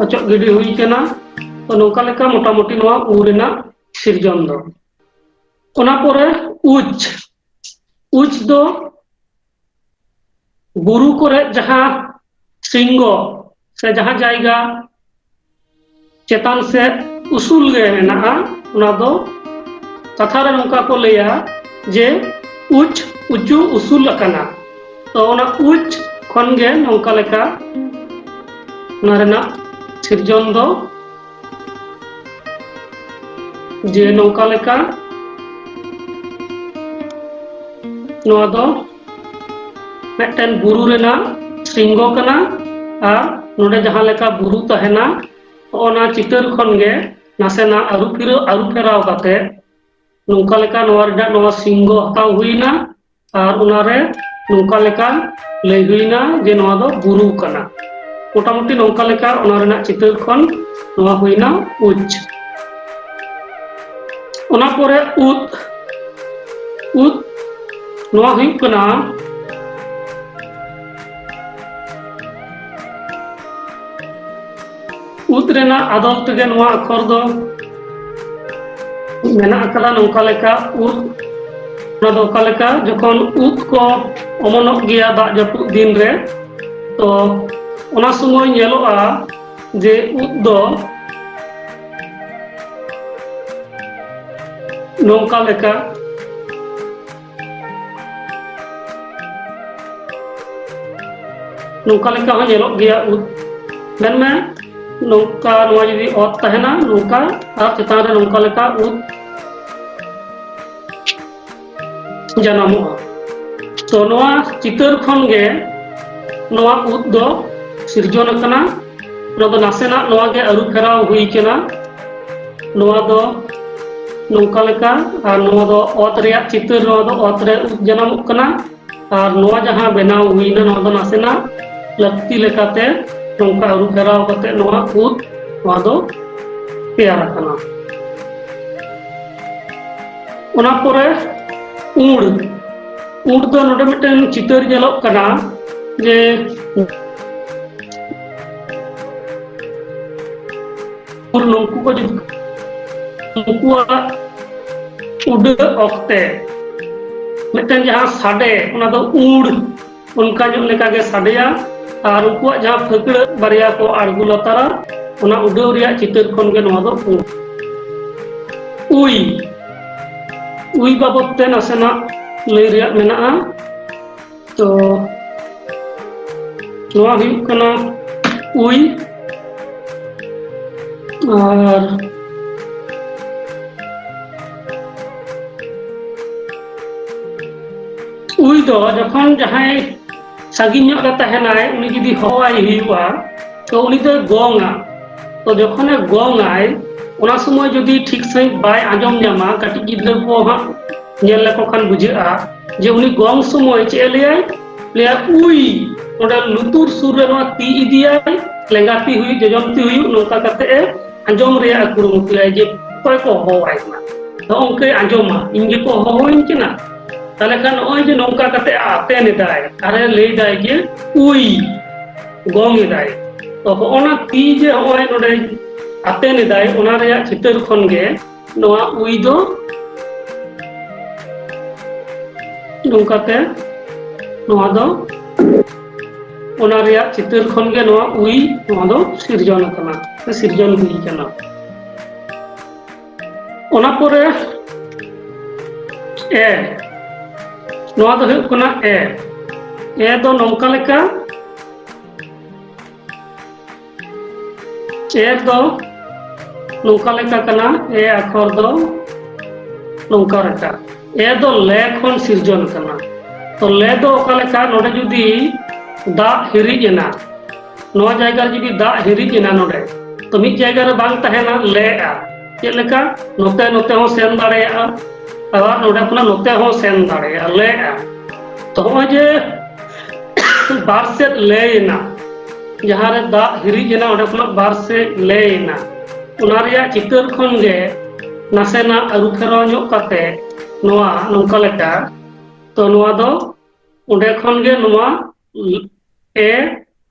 अचक गिडी हुई कना तो नौका लेका मोटामुटी नवा उ रेना सिरजन दो ओना पोरे उच दो बुरु करे जहां सिंगो से जहां जायगा चेतान से उसूल गे मेना ओना दो कथा रे नौका को लेया जे उच उचू उसूल कना तो ओना उच खन गे नौका लेका ओना रेना सिरजन दो जे नौका लेका नवा दो मिदटेन बुरु रेना सिंगो कना और नोडे जहां लेका बुरु तहेना ओना चितर खन गे नासेना आरु फेराव काते नौका लेका नवा रेना नवा सिंगो हताव हुईना और ओना रे नौका लेका लई हुईना जे नवा दो बुरु कना मोटामुटी नौका लेका ओना रेना चितर खन नवा हुईना उच ओना पोरे उत नवा हुई कना उत रेना आदल तेगे नवा अक्षर दो मेना अकला नौका लेका उत ᱚᱱᱟ ᱫᱚ ᱚᱠᱟ ᱞᱮᱠᱟ ᱡᱚᱠᱷᱚᱱ ᱩᱫ ᱠᱚ ᱚᱢᱚᱱᱚᱜ ᱜᱮᱭᱟ ᱫᱟᱜ ᱡᱟᱹᱯᱩᱫ ᱫᱤन ᱨᱮ, ᱛᱚ ᱚᱱᱟ ᱥᱚᱢᱚᱭ ᱧᱮᱞᱚᱜᱼᱟ ᱡᱮ ᱩᱫ ᱫᱚ ᱱᱚᱝᱠᱟ ᱞᱮᱠᱟ ᱱᱚᱝᱠᱟ ᱞᱮᱠᱟ ᱦᱚᱸ ᱧᱮᱞᱚᱜ ᱜᱮᱭᱟ ᱩᱫ, ᱢᱮᱱᱢᱮ nongka noa jadi ot tahena nongka ar chetan re nongka leka ud janamoga. To noa chitar khon ge noa ud do sirjon akana, noa do nasena noa ge aru pherao hui kena, noa do nongka leka ar noa do ot reyak chitar noa do ot re ud janamok kana, ar noa jaha benaw huina noa do nasena lakti lekate nongka aru pherao kate noa ud noa do teyar akana. Ona pore ᱩᱰ ᱫᱚ ᱱᱚᱰᱮ ᱢᱤᱫᱴᱮᱱ ᱪᱤᱛᱟᱹᱨ ᱧᱮᱞᱚᱜ ᱠᱟᱱᱟ ᱡᱮ ᱱᱩᱠᱩ ᱠᱚ ᱡᱩᱫᱤ ᱩᱱᱠᱩᱣᱟᱜ ᱩᱰᱟᱹᱜ ᱚᱠᱛᱮ ᱢᱤᱫᱴᱮᱱ ᱡᱟᱦᱟᱸ ᱥᱟᱰᱮ ᱚᱱᱟ ᱫᱚ ᱩᱰ ᱚᱱᱠᱟ ᱧᱚᱜ ᱞᱮᱠᱟᱜᱮ ᱥᱟᱰᱮᱭᱟ ᱟᱨ ᱩᱱᱠᱩᱣᱟᱜ ᱡᱟᱦᱟᱸ ᱯᱷᱟᱹᱠᱲᱟᱹᱜ ᱵᱟᱨᱭᱟ ᱠᱚ ᱟᱬᱜᱚ ᱞᱟᱛᱟᱨᱟ ᱚᱱᱟ ᱩᱰᱟᱹᱣ ᱨᱮᱭᱟᱜ ᱪᱤᱛᱟᱹᱨ ᱠᱷᱚᱱᱜᱮ ᱱᱚᱣᱟ ᱫᱚ ᱩᱭ ᱵᱟᱵᱚᱫ ᱛᱮ ᱱᱟᱥᱮᱱᱟᱜ ᱞᱟᱹᱭ ᱨᱮᱭᱟᱜ ᱢᱮᱱᱟᱜᱼᱟ. ᱛᱚ ᱱᱚᱣᱟ ᱦᱩᱭᱩᱜ ᱠᱟᱱᱟ ᱩᱭ ᱟᱨ ᱩᱭ ᱫᱚ ᱡᱚᱠᱷᱚᱱ ᱡᱟᱦᱟᱸᱭ ᱥᱟᱺᱜᱤᱧ ᱧᱚᱜ ᱨᱮ ᱛᱟᱦᱮᱱᱟᱭ ᱩᱱᱤ ᱡᱩᱫᱤ ᱦᱚᱦᱚᱣᱟᱭ ᱦᱩᱭᱩᱜᱼᱟ ᱛᱚ ᱩᱱᱤ ᱫᱚᱭ ᱜᱚᱝᱼᱟ. ᱛᱚ ᱡᱚᱠᱷᱚᱱᱮ ᱜᱚᱝᱼᱟᱭ ᱚᱱᱟ ᱥᱚᱢᱚᱭ ᱡᱩᱫᱤ ᱴᱷᱤᱠ ᱥᱟᱺᱦᱤᱡ ᱵᱟᱭ ᱟᱸᱡᱚᱢ ᱧᱟᱢᱟ ᱠᱟᱹᱴᱤᱡ ᱜᱤᱫᱽᱨᱟᱹ ᱠᱚ ᱦᱟᱸᱜ ᱧᱮᱞ ᱞᱮᱠᱚ ᱠᱷᱟᱱ ᱵᱩᱡᱷᱟᱹᱜᱼᱟ ᱡᱮ ᱩᱱᱤ ᱜᱚᱝ ᱥᱚᱢᱚᱭ ᱪᱮᱫ ᱮ ᱞᱟᱹᱭᱟᱭ ᱩᱭ ᱚᱸᱰᱮ ᱞᱩᱛᱩᱨ ᱥᱩᱨ ᱨᱮ ᱱᱚᱣᱟ ᱛᱤ ᱤᱫᱤᱭᱟᱭ ᱞᱮᱸᱜᱟ ᱛᱤ ᱦᱩᱭᱩᱜ ᱡᱚᱡᱚᱢ ᱛᱤ ᱦᱩᱭᱩᱜ ᱱᱚᱝᱠᱟ ᱠᱟᱛᱮ ᱮ ᱟᱸᱡᱚᱢ ᱨᱮᱭᱟᱜ ᱠᱩᱨᱩᱢᱩᱴᱩᱭᱟᱭ ᱡᱮ ᱚᱠᱚᱭ ᱠᱚ ᱦᱚᱦᱚᱣᱟᱭ ᱠᱟᱱᱟ. ᱱᱚᱜᱼᱚᱝᱠᱟᱭ ᱟᱸᱡᱚᱢᱟ ᱤᱧ ᱜᱮᱠᱚ ᱦᱚᱦᱚᱣᱟᱹᱧ ᱠᱟᱱᱟ. ᱛᱟᱦᱞᱮ ᱠᱷᱟᱱ ᱱᱚᱜᱼᱚᱭ ᱡᱮ ᱱᱚᱝᱠᱟ ᱠᱟᱛᱮ ᱟᱛᱮᱱ ᱮᱫᱟᱭ ᱟᱨᱮ ᱞᱟᱹᱭ ᱮᱫᱟᱭ ᱡᱮ ᱩᱭ ᱜᱚᱝ ᱮᱫᱟᱭ. ᱛᱚ ᱦᱚᱜᱼᱚᱱᱟ ᱛᱤ ᱡᱮ ᱦᱚᱜᱼᱚᱭ ᱱᱚᱰᱮ ᱟᱛᱮᱱ ᱮᱫᱟᱭ ᱚᱱᱟ ᱨᱮᱭᱟᱜ ᱪᱤᱛᱟᱹᱨ ᱠᱷᱚᱱ ᱜᱮ ᱱᱚᱣᱟ ᱩᱭ ᱫᱚ ᱱᱚᱝᱠᱟᱛᱮ ᱱᱚᱣᱟ ᱫᱚ ᱚᱱᱟ ᱨᱮᱭᱟᱜ ᱪᱤᱛᱟᱹᱨ ᱠᱷᱚᱱ ᱜᱮ ᱱᱚᱣᱟ ᱩᱭ ᱱᱚᱣᱟ ᱫᱚ ᱥᱤᱨᱡᱚᱱ ᱟᱠᱟᱱᱟ ᱥᱮ ᱥᱤᱨᱡᱚᱱ ᱦᱩᱭ ᱟᱠᱟᱱᱟ. ᱚᱱᱟ ᱯᱚᱨᱮ ᱱᱚᱣᱟ ᱫᱚ ᱦᱩᱭᱩᱜ ᱠᱟᱱᱟ ᱫᱚ ᱱᱚᱝᱠᱟ ᱞᱮᱠᱟ ᱫᱚ ᱱᱚᱝka ᱞᱮᱠᱟ ᱠᱟᱱᱟ ᱟᱠᱷᱚᱨ ᱫᱚ ᱱᱚᱝka ᱞᱮᱠᱟ ᱫᱚ ᱞᱮ ᱠᱷᱚᱱ ᱥᱤᱨᱡᱚᱱ ᱠᱟᱱᱟ. ᱛᱚ ᱞᱮ ᱫᱚ ᱚᱠᱟ ᱞᱮᱠᱟ ᱱᱚᱰᱮ ᱡᱩᱫᱤ ᱫᱟᱜ ᱦᱤᱨᱤᱡ ᱮᱱᱟ ᱱᱚᱣᱟ ᱡᱟᱭᱜᱟ ᱨᱮ ᱡᱩᱫᱤ ᱫᱟᱜ ᱦᱤᱨᱤᱡ ᱮᱱᱟ ᱱᱚᱰᱮ ᱛᱚ ᱢᱤᱫ ᱡᱟᱭᱜᱟ ᱨᱮ ᱵᱟᱝ ᱛᱟᱦᱮᱱᱟ ᱞᱮᱜᱼᱟ ᱪᱮᱫ ᱞᱮᱠᱟ ᱱᱚᱛᱮ ᱦᱚᱸ ᱥᱮᱱ ᱫᱟᱲᱮᱭᱟᱜᱼᱟ ᱟᱵᱟᱨ ᱱᱚᱰᱮ ᱠᱷᱚᱱᱟᱜ ᱱᱚᱛᱮ ᱦᱚᱸ ᱥᱮᱱ ᱫᱟᱲᱮᱭᱟᱜᱼᱟ ᱞᱮᱜᱼᱟ. ᱛᱚ ᱦᱚᱜᱼᱚᱭ ᱡᱮ ᱵᱟᱨ ᱥᱮᱫ ᱞᱮᱭᱮᱱᱟ ᱡᱟᱦᱟᱸ ᱨᱮ ᱫᱟᱜ ᱦᱤᱨᱤᱡ ᱮᱱᱟ ᱚᱸᱰᱮ ᱠᱷᱚᱱᱟᱜ ᱵᱟᱨ ᱥᱮᱫ ᱞᱮᱭᱮᱱᱟ ᱚᱱᱟ ᱨᱮᱭᱟᱜ ᱪᱤᱛᱟᱹᱨ ᱠᱷᱚᱱ ᱜᱮ ᱱᱟᱥᱮᱱᱟᱜ ᱟᱹᱨᱩᱯᱷᱮᱨᱟᱣ ᱧᱚᱜ ᱠᱟᱛᱮ ᱱᱚᱣᱟ ᱱᱚᱝᱠᱟ ᱞᱮᱠᱟ ᱛᱚ ᱱᱚᱣᱟ ᱫᱚ ᱚᱸᱰᱮ ᱠᱷᱚᱱ ᱜᱮ ᱱᱚᱣᱟ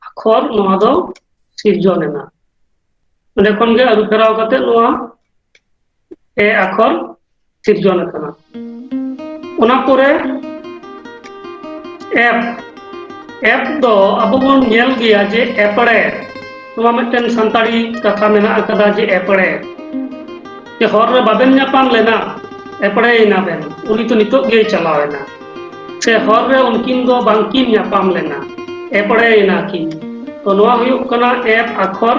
আখর নওয়া দো সিরজন এনা অঁডে খন গে আরুফেরাও কাতে নওয়া আখর সিরজন আকানা ওনা পরে এপ দো আবো বন নেল গিয়া যে এপড়ে নওয়া মিদটেন সান্তাড়ি কথা মেনা আকাদা যে এপড়ে যে হর রে বাবেন ñাপাম লেনা এপড়ে ইনা বেন উনি তো নিতক গে চালাওয়েনা সে হর রে উনকিন দো বাংকিন ñাপাম লেনা এপড়ে ইনা কি তো নওয়া হুয়ুগ কানা আখর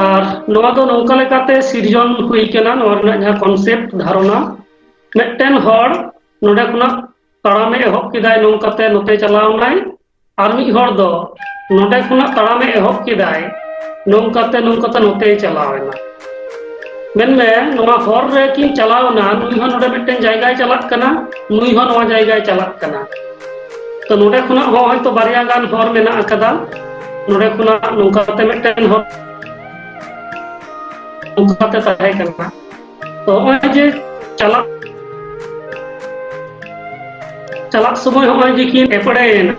আর নওয়া দো নৌকা লেকাতে সিরজন হুই কানা নওয়া রনা যাহা কনসেপ্ট ধারণা মিদটেন হর নোডে খনা তাড়ামে এহব কিদাই নৌকাতে নতে চালাওনাই আর মিদ হর দো নোডে খনা তাড়ামে এহব কিদাই নৌকাতে নতে চালাওনা মেনমে নওয়া হর রে কিন চালাওনা নুই হন নোডে মিদটেন জায়গায় চালাক কানা নুই হন নওয়া জায়গায় চালাক কানা তো নোডে খনা হো হয়তো বারিয়া গান হর মেনা আকাদা নোডে খনা নৌকাতে মিদটেন হর নৌকাতে তাহে কানা তো ওই যে চালাক সময় হয় যে কি এপড়ে না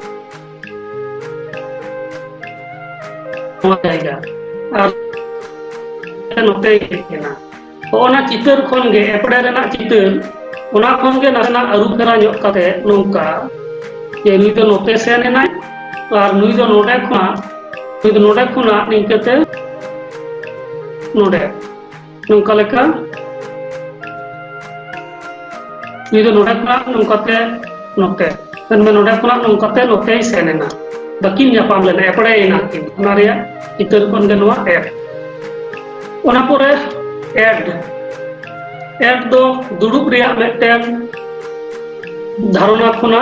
নওয়া জায়গা আর নতে না ᱚᱱᱟ ᱪᱤᱛᱟᱹᱨ ᱠᱷᱚᱱ ᱜᱮ ᱮᱯᱲᱮ ᱨᱮᱱᱟᱜ ᱪᱤᱛᱟᱹᱨ ᱚᱱᱟ ᱠᱷᱚᱱ ᱜᱮ ᱱᱟᱥᱮᱱᱟᱜ ᱟᱹᱨᱩ ᱯᱷᱮᱨᱟᱣ ᱧᱚᱜ ᱠᱟᱛᱮ ᱱᱚᱝᱠᱟ ᱡᱮ ᱱᱩᱭ ᱫᱚ ᱱᱚᱛᱮ ᱥᱮᱱ ᱮᱱᱟᱭ ᱟᱨ ᱱᱩᱭ ᱫᱚ ᱱᱚᱰᱮ ᱠᱷᱚᱱᱟᱜ ᱱᱤᱝᱠᱟᱹᱛᱮ ᱱᱚᱰᱮ ᱱᱚᱝᱠᱟ ᱞᱮᱠᱟ ᱱᱩᱭ ᱫᱚ ᱱᱚᱰᱮ ᱠᱷᱚᱱᱟᱜ ᱱᱚᱝᱠᱟᱛᱮ ᱱᱚᱛᱮ ᱱᱚᱰे ᱠᱷᱚᱱᱟᱜ ᱱᱚᱝᱠᱟᱛᱮ ᱱᱚᱛᱮᱭ ᱥᱮᱱ ᱮᱱᱟ ᱵᱟᱹᱠᱤᱱ ᱧᱟᱯᱟᱢ ᱞᱮᱱᱟ ᱮᱯᱲᱮᱭᱮᱱᱟ ᱠᱤᱱ ᱚᱱᱟ ᱨᱮᱭᱟᱜ ᱪᱤᱛᱟᱹᱨ ᱠᱷᱚᱱ ᱜᱮ ᱱᱚᱣᱟ ᱮᱰ ᱚᱱᱟ ᱯᱚᱨᱮ एड दो दुड़ुब रिया मेटन धारणा खुना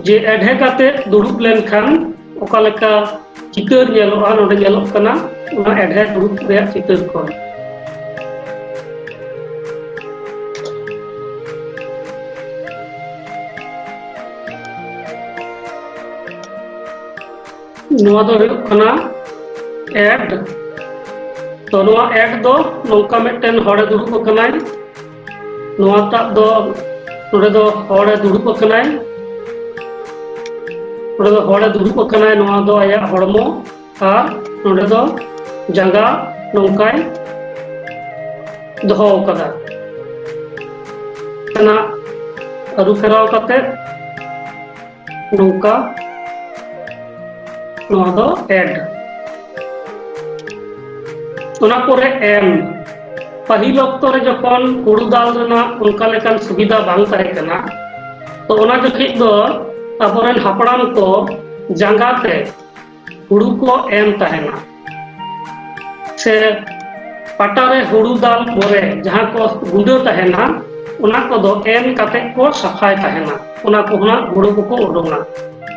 जे एढे काते दुड़ुब लेनखान ओका लेका चितर नेलोआ नोडे नेलोक कना उना एढे दुड़ुब रिया चितर कोन नोआ दो हुयुग कना एड तो नोआ एड दो नौका मेटन हड़े दुड़ुब कनाय नोआ टाक दो नोडे दो हड़े दुड़ुब कनाय नोडे दो हड़े दुड़ुब कनाय नोआ दो आया हड़मो आर नोडे दो जांगा नौकाय दोहो कदा तना अरु फेराव काते नौका नोआ दो एड उना पोरे एम पहिल ऑक्टो रे जखन हुड़ू दाल रेना उनका लेकान सुविधा बांग ताहे कना तो उना जखिज दो आबोरेन हापड़ाम को जांगाते हुड़ू को एम ताहेना से पाटारे हुड़ू दाल मोरे जहां को गुंडो ताहेना उना को दो एम काते को सफाय ताहेना उना को हुना हुड़ू को उडोंगा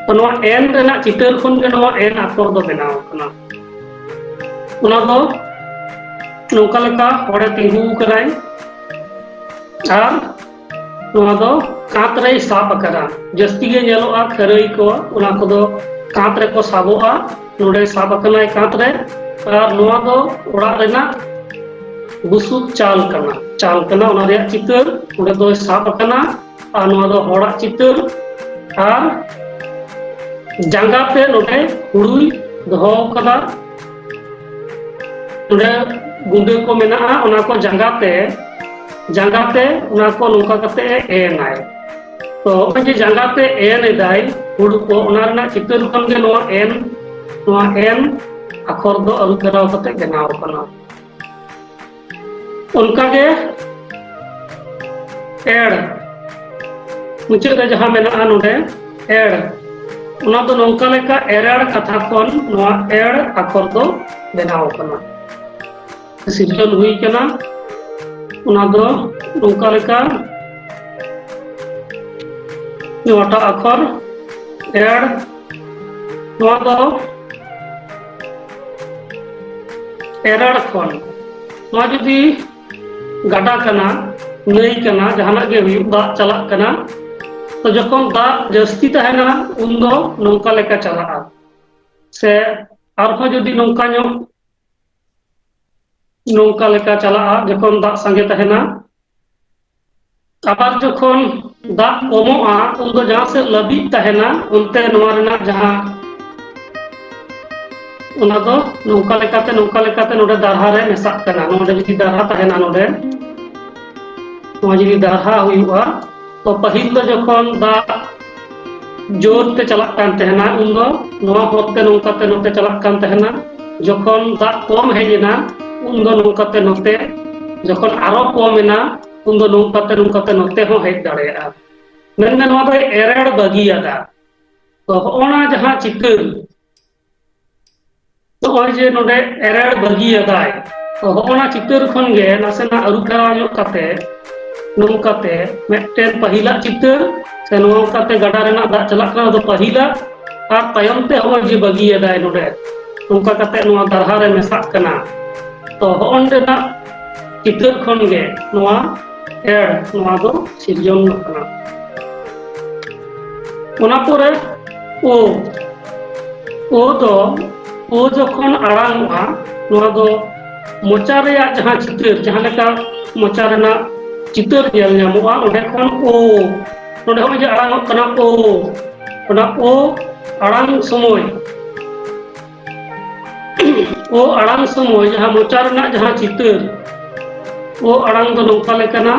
तो नोआ एम रेना चितर खन के नोआ एन आखर दो बनाव कना उना दो नौका लेका हड़े तिंगू कराय आर नोआ दो कांत रे साब करा जस्ती गे नेलोआ खरई को उना को दो कांत रे को साबोआ नोडे साब कनाय कांत रे आर नोआ दो ओड़ा रेना बुसुब चाल कना उना रे चितर उडे दो साब कना आर नोआ दो हड़ा चितर आर जांगाते नोडे हुड़ुई दोहो कदा नोडे गुंडे को मेना उना को जांगाते उना को नौका कते एन आय तो जे जांगाते एन एदाय हुड़ू को उना रेना चितर खन गे नोआ एन अखर दो अरु फेराव कते बनाव कना उनका गे एड मुचे रे जहां मेना नोडे एड उना दो नौका लेका एरड़ कथा खन नोआ एड अखर दो बनाव कना सिर्जन हुई कना उना दो नौका लेका नोटा अखर एड नोआ दो एरड़ खन नोआ जुदी गाडा कना नई कना जहाना गे हुई दा चला कना तो जखन दा जस्ती तहेना उन दो नौका लेका चला से आरहो जुदी नौका नौका लेका चला जखन दा संगे तहेना आबार जखन दा कमोआ उन दो जहां से लबी तहेना उनते नोआ रेना जहां उना दो नौका लेकाते नोडे दारहा रे मेसाक कना नोडे जुदी दारहा तहेना नोडे नोआ जुदी दारहा हुयुआ तो पहिल दो जखन दा जोर ते चलाक कान तहेना उन दो नोआ होते नौकाते नोते चलाक कान तहेना जखन दा कम हेजेना उन दो नौकाते नोते जखन आरो कम एना उन दो नौकाते नोते हो हेज दाड़ेया मेनमे नोआ दो एरड़ बागियादा तो होना जहां चितर तो ओय जे नोडे एरड़ बागियादाय तो होना चितर खन गे नासेना अरु फेराव ᱧᱚᱜ काते नौकाते मेटन पहिला चितर से नौकाते गाडा रेना दा चलाक कना दो पहिला आर तायमते होय जे बागियादाय नोडे नौका काते नोआ दारहा रे मेसाक कना तो होंडेना चितर खन गे नोआ एड नोआ दो सिरजन कना उना पोरे ओ जखन आड़ांगआ नोआ दो मोचा रेया जहां चितर जहां लेका मोचा रेना चितर नेल ᱧᱟᱢᱚᱜᱼᱟ ओंडे खन ओ नोडे होय जे आड़ांगᱚᱜ कना ओना ओ आड़ांग समय ओ आड़ांग समय जहां मोचा रेना जहां चितर ओ आड़ांग दो नौका लेकना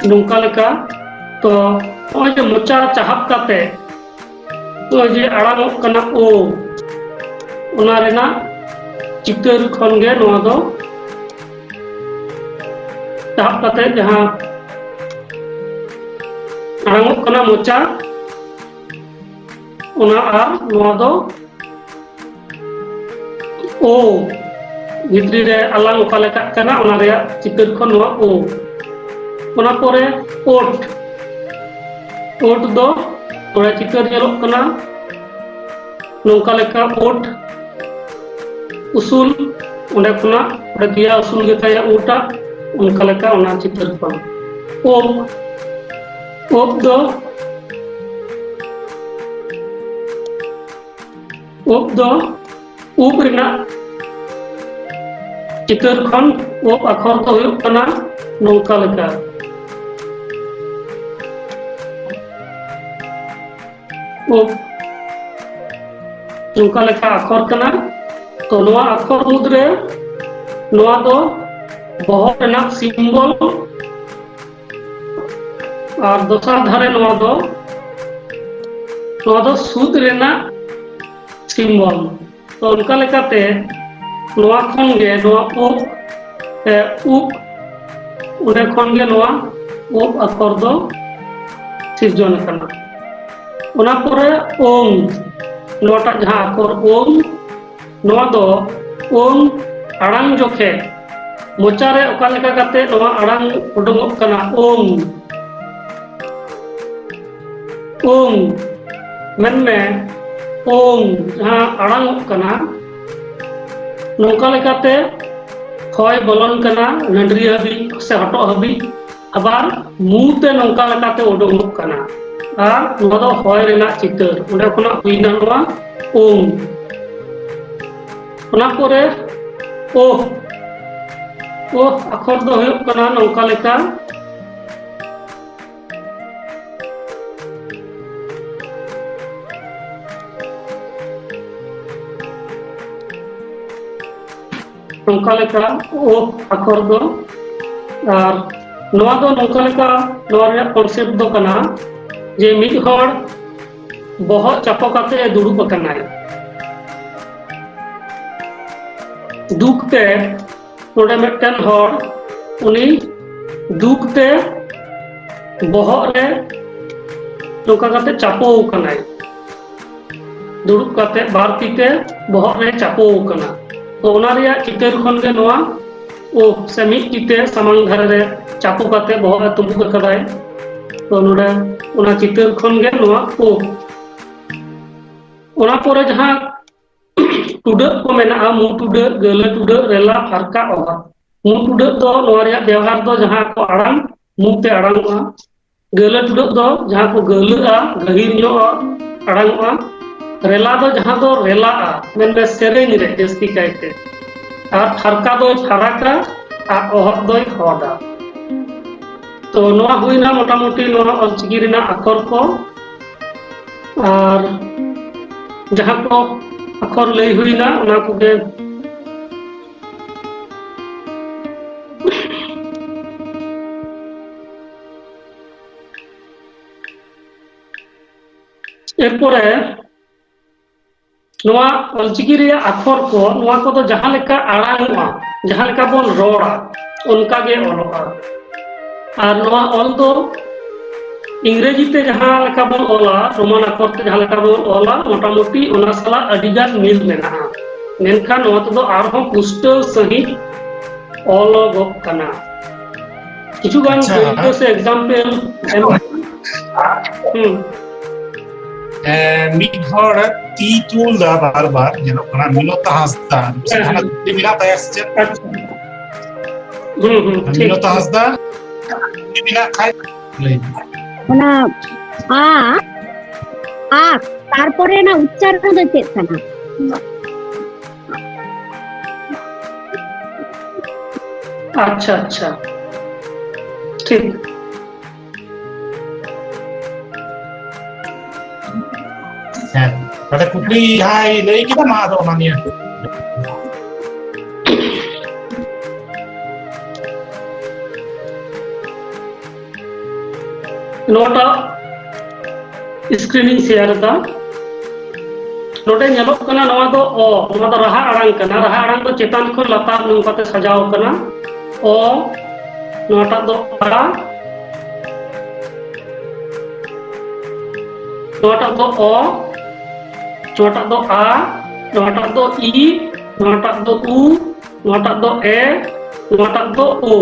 नौका लेका तो ओए जे मोचा चाहप काते तो जे आड़ांग कना ओ ओना रेना चितर खन गे नोआ दो चाहप काते जहां आड़ांग कना मोचा ओना आ नोआ दो ओ भितरी रे आलांग ओका लेका कना ओना रे चितर खन नोआ ओ ओना पोरे ओट ओट दो थोड़ा चितर जेलोग कना नौका लेका ओट उसूल ओंडे खुना ओंडे दिया उसूल गे ताया ओटा उनका लेका ओना चितर खन ओप ओप दो ऊप रेना चितर खन ओप अखर तो हुयुग कना नौका लेका ओप नौका लेका अखर कना तो नोआ अखर मुद्रे नोआ दो बहर रेना सिम्बल और दोसर धारे नोआ दो सूद रेना सिम्बल तो उनका लेकाते नोआ खन गे नोआ ओप उन्हें खन गे नोआ ओप अखर दो सिरजन कना ओना पोरे ओम नोटा जहां अखर ओम नोआ दो ओम आड़ांग जोखे मोचा रे ओका लेका काते नोआ आड़ांग उडुंगोग कना ओम मेनमे ओम जहां आड़ांग कना नौका लेकाते खय बोलन कना नंडरी हबी से हटो हबी आबार मुते नौका लेकाते उडुंगोग कना और नोआ दो हय रेना चितर ओंडे खुना हुइना नोआ ओम ओना पोरे ओ अखर दो हुयुग कना नौका लेका नौका लेका ओ अखर दो और नोआ दो नौका लेका नोआ रे कॉन्सेप्ट दो कना जे मिद हर बहत चापो काते दुड़ुब कनाय दुखते नोडे मिदटेन हर उनी दुखते बहत रे नौका काते चापो कनाय दुड़ुब काते बार तीते बहत रे चापो कना तो ओना रिया चितर खन गे नोआ ओ से मिद तीते सामांग धारे रे चापो काते बहत तुंबुक कदाय तो नोडे ओना चितर खन गे नोआ ओ ओना पोरे जहां टुडा को मेना मु टुडा गला टुडा रेला फारका ओहा मु टुडा दो नोआ रिया व्यवहार दो जहां को आड़ांग मुते आड़ांगआ गला टुडा दो जहां को गलआ गहिर नो आड़ांगआ रेला दो जहां दो रेला मेनबे सेरेंग रे जस्ती कायते और फारका दो फाराका आ ओहक दो हदा तो नोआ हुइना मोटामुटी नोआ ऑलचिकी रेना अखर को और जहां को अखर लई हुइना ओना कोगे एरपोरे नोआ ऑलचिकी रे अखर को नोआ को तो जहां लेका आड़ांगआ जहां लेका बोन रोड़ा उनका गे ओलोआ और नोआ ऑल दो इंग्रेजी ते जहां लेका बोन ओला रोमान अखर ते जहां लेका बोन ओला मोटामुटी ओना साला अडिगान मिल मेना मेनखान नोआ तो आरहों पुष्टो सही ओलोगोग कना किछु गान से एग्जांपल मिड हर ती टूल दा बार बार जेनो कना मिनोता हंसदा सेना दिमिना तायस मिनोता हंसदा दिमिना खाय ओना आ तारपरे ना उच्चारण दो चेक कना अच्छा अच्छा ठीक pada kukli hai lagi kita mah atau mana NOTA screening share दा नोटे ñelok kana nawa do o nawa do raha arang kana raha arang do chetan khon latar nungkate sajaw kana o nota do a nota do o nota do a nota do i nota do u nota do e nota do u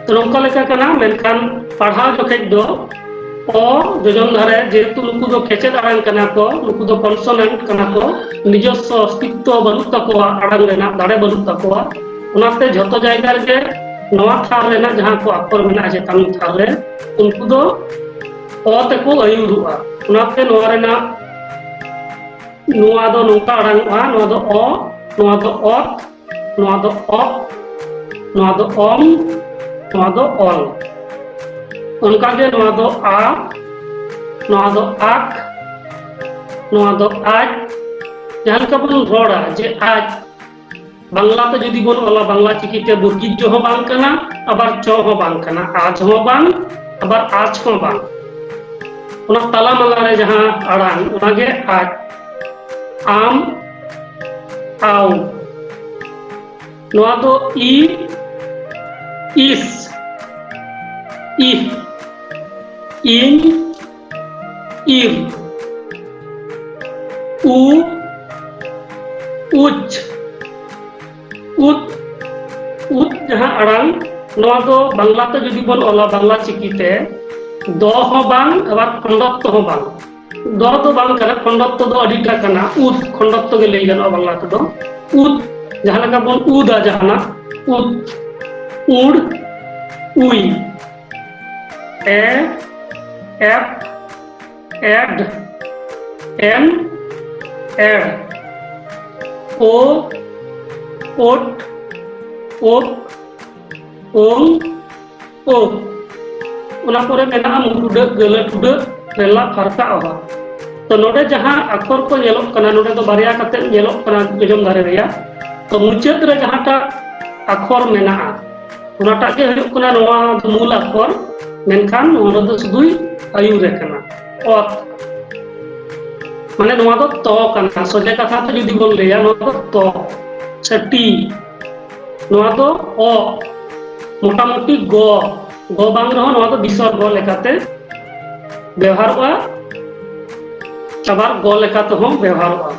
nongka leka kana menkan padhaw jokhet do o jojon dhare jehetu nuku do kecet arang kana ko nuku do consonant kana ko nijoswo ostitto banut takowa arang rena dare banut takowa onate jhoto jayga rege nowa thar rena jahan ko akor mena chetan thar re unku do o teko ayuruga onate nowa rena nowa do nongka arangoga nowa do o nowa do ot nowa do ok nowa do om nowa do ol उनका के नवा दो आ नवा दो आक नवा दो आज जहां का बन रोड़ा जे आज बांग्ला तो जदी बोल वाला बांग्ला चिकी ते बुर्गी जो हो बांग कना अबार चो हो बांग कना आज हो बांग अबार आज हो बांग उना तला मला रे जहां अड़ान उना के आज आम आओ नवा दो ई इस इ इन इर उ उच उत उत जहां अड़ांग नवा दो बांग्ला ते जदी बोल ओला बांग्ला चिकीते दो हो बांग अबार खंडत्त हो बांग दो तो बांग करे खंडत्त दो अडिटा कना उत खंडत्त के लई गनो बांग्ला ते दो उत जहां लगा बोल उदा जहाना उत उड़ उई ए एफ एड एन एड ओ ओट ओक ओंग ओक उना परे मेना मुटुडे गले टुडे रेला फारका अबा तो नोडे जहां अक्षर को ñelok kana नोडे तो बारिया कते ñelok kana जोजम धारे रेया तो मुचाद रे जहांटा अक्षर मेना उनाटा के हुयुग kana नोवा मूल अक्षर मेनखान नोवा दो सुदुई आयु रे kana ओत माने नोवा दो तो kana सोजे कथा तो जदी बोल लेया नोवा दो तो छटी नोवा दो ओ मोटामोटी गो गो बांग रहो नोवा दो बिसर गो लेकाते व्यवहारवा आबार गो लेकाते हो व्यवहारवा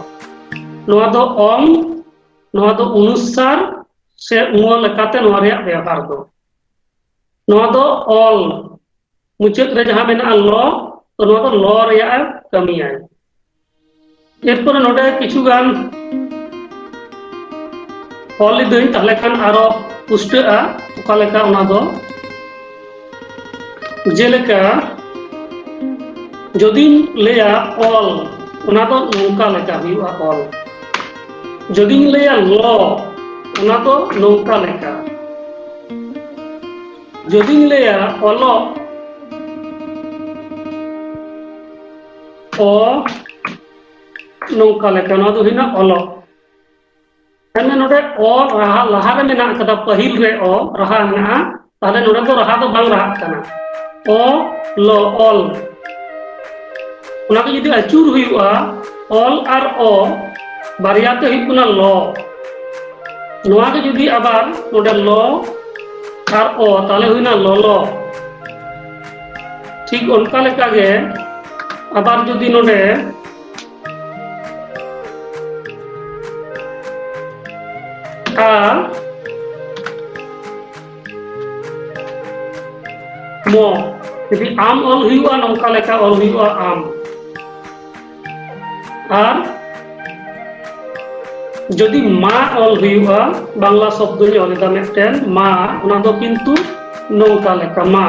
नोवा दो ओम नोवा दो अनुस्सार से उंगो लेकाते नोवा रे व्यवहार दो नोवा दो ऑल मुचाद रे जहां मेना लो तो नोवा दो लो रे कमी आय एरपर नोडे किछु गान ऑल दई ताहले खान आरो पुष्टआ ओका लेका ओना दो जेलेका जदि लेया ऑल ओना दो नौका लेका हुआ ऑल जदि लेया लो ओना दो नौका लेका जदि लेया ऑलो ओ नौका लेका ओना दो हिना ऑलो एने नोडे ओ रहा लहा रे मेना कदा पहिल रे ओ रहा मेना ताले नोडे दो रहा दो बांग रहा कना ओ लो ऑल उना के जदि अचूर हुआ ऑल आर ओ बारिया ते हुई कुना लो नोआ के जदि आबार नोडे लो आर ओ ताले हुईना लोलो ठीक उनका लेका गे आबार जदि नोडे आ मो यदि आम ऑल हुआ नौका लेका ऑल हुआ आम और जदि मा ऑल हुआ बांग्ला शब्द ऑलदा मिदटेन मा ओना दो किन्तु नौका लेका मा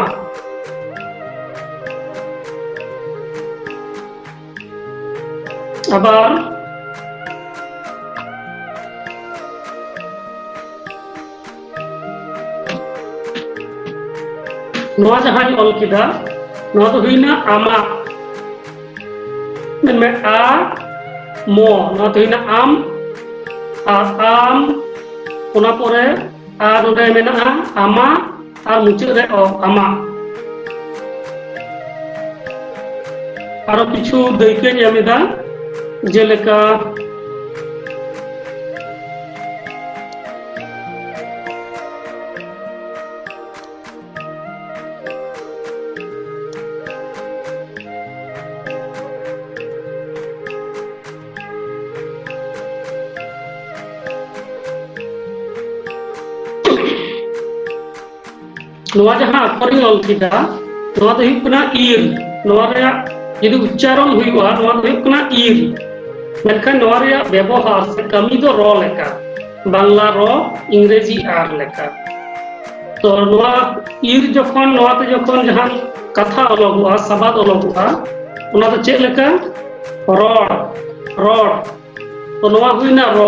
आबार नोआ जहां ऑल किदा नोआ तो हुईना आमा में आ मो नोआ तो हुईना आम आम ओना परे आ नोडे मेना आमा और मुचाद रे ओ आमा ᱟᱨᱚ ᱠᱤᱪᱷᱩ ᱫᱟᱹᱭᱠᱟᱹᱧ ᱮᱢ ᱮᱫᱟ ᱡᱮᱞᱮᱠᱟ ᱱᱚᱣᱟ ᱡᱟᱦᱟᱸ ᱟᱠᱷᱚᱨᱤᱧ ᱚᱞ ᱠᱮᱫᱟ ᱱᱚᱣᱟ ᱫᱚ ᱦᱩᱭᱩᱜ ᱠᱟᱱᱟ ᱤᱨ, ᱱᱚᱣᱟ ᱨᱮᱭᱟᱜ ᱡᱩᱫᱤ ᱩच्ᱪᱟᱨᱚᱱ ᱦᱩᱭᱩᱜᱼᱟ ᱱᱚᱣᱟ ᱫᱚ ᱦᱩᱭᱩᱜ ᱠᱟᱱᱟ ᱤᱨ, ᱢᱮᱱᱠᱷᱟन ᱱᱚᱣᱟ ᱨᱮᱭᱟᱜ ᱵᱮᱵᱚᱦᱟᱨ ᱥᱮ ᱠᱟᱹᱢᱤ ᱫᱚ ᱨᱚ ᱞᱮᱠᱟ, ᱵᱟᱝᱞᱟ ᱨᱚ ইংরেজি আর লেখা। তো নয়া ইর যখন নয়াতে যখন জাহান কথা অলগোয়া সাবাদ অলগোয়া ওনা তো চেক লেখা রড রড, তো নয়া হুইনা র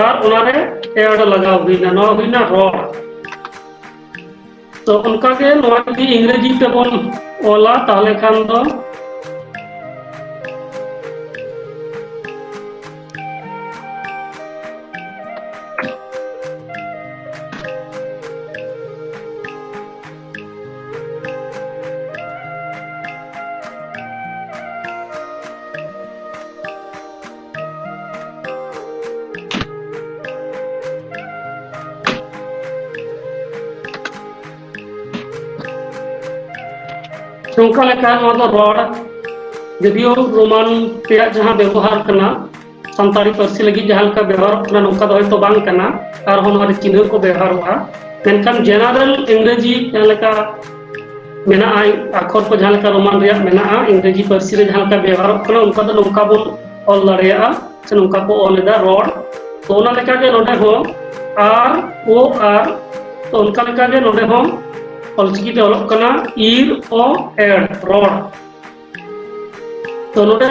আর ওনারে এড লাগাও হুইনা নয়া হুইনা রড। তো অনকাগে নয়া যদি ইংরেজি তে বন ওলা তাহলে খান দো नौका लेका रड़ जदियो रोमान जहाँ व्यवहार करना सानताड़ी पार्सी लगी जहाँ व्यवहार करना नौका दो तो बांग करना और हमारे चिन्ह को व्यवहार हुआ मेनखान जनरल इंग्रेजी जहाँ लेका मेना आखर को जहाँ लेका रोमान रिया मेना इंग्रेजी पार्सी रे जहाँ व्यवहार करना उनका तो नौका बोल ऑल लड़ेया से नौका को ऑल लेदा रड़ तो ओना लेका के नोडे हो आर ओ आर तो उनका लेका के नोडे हो অলচিকি তে অলক কানা ইর ও এড রড তো নোডে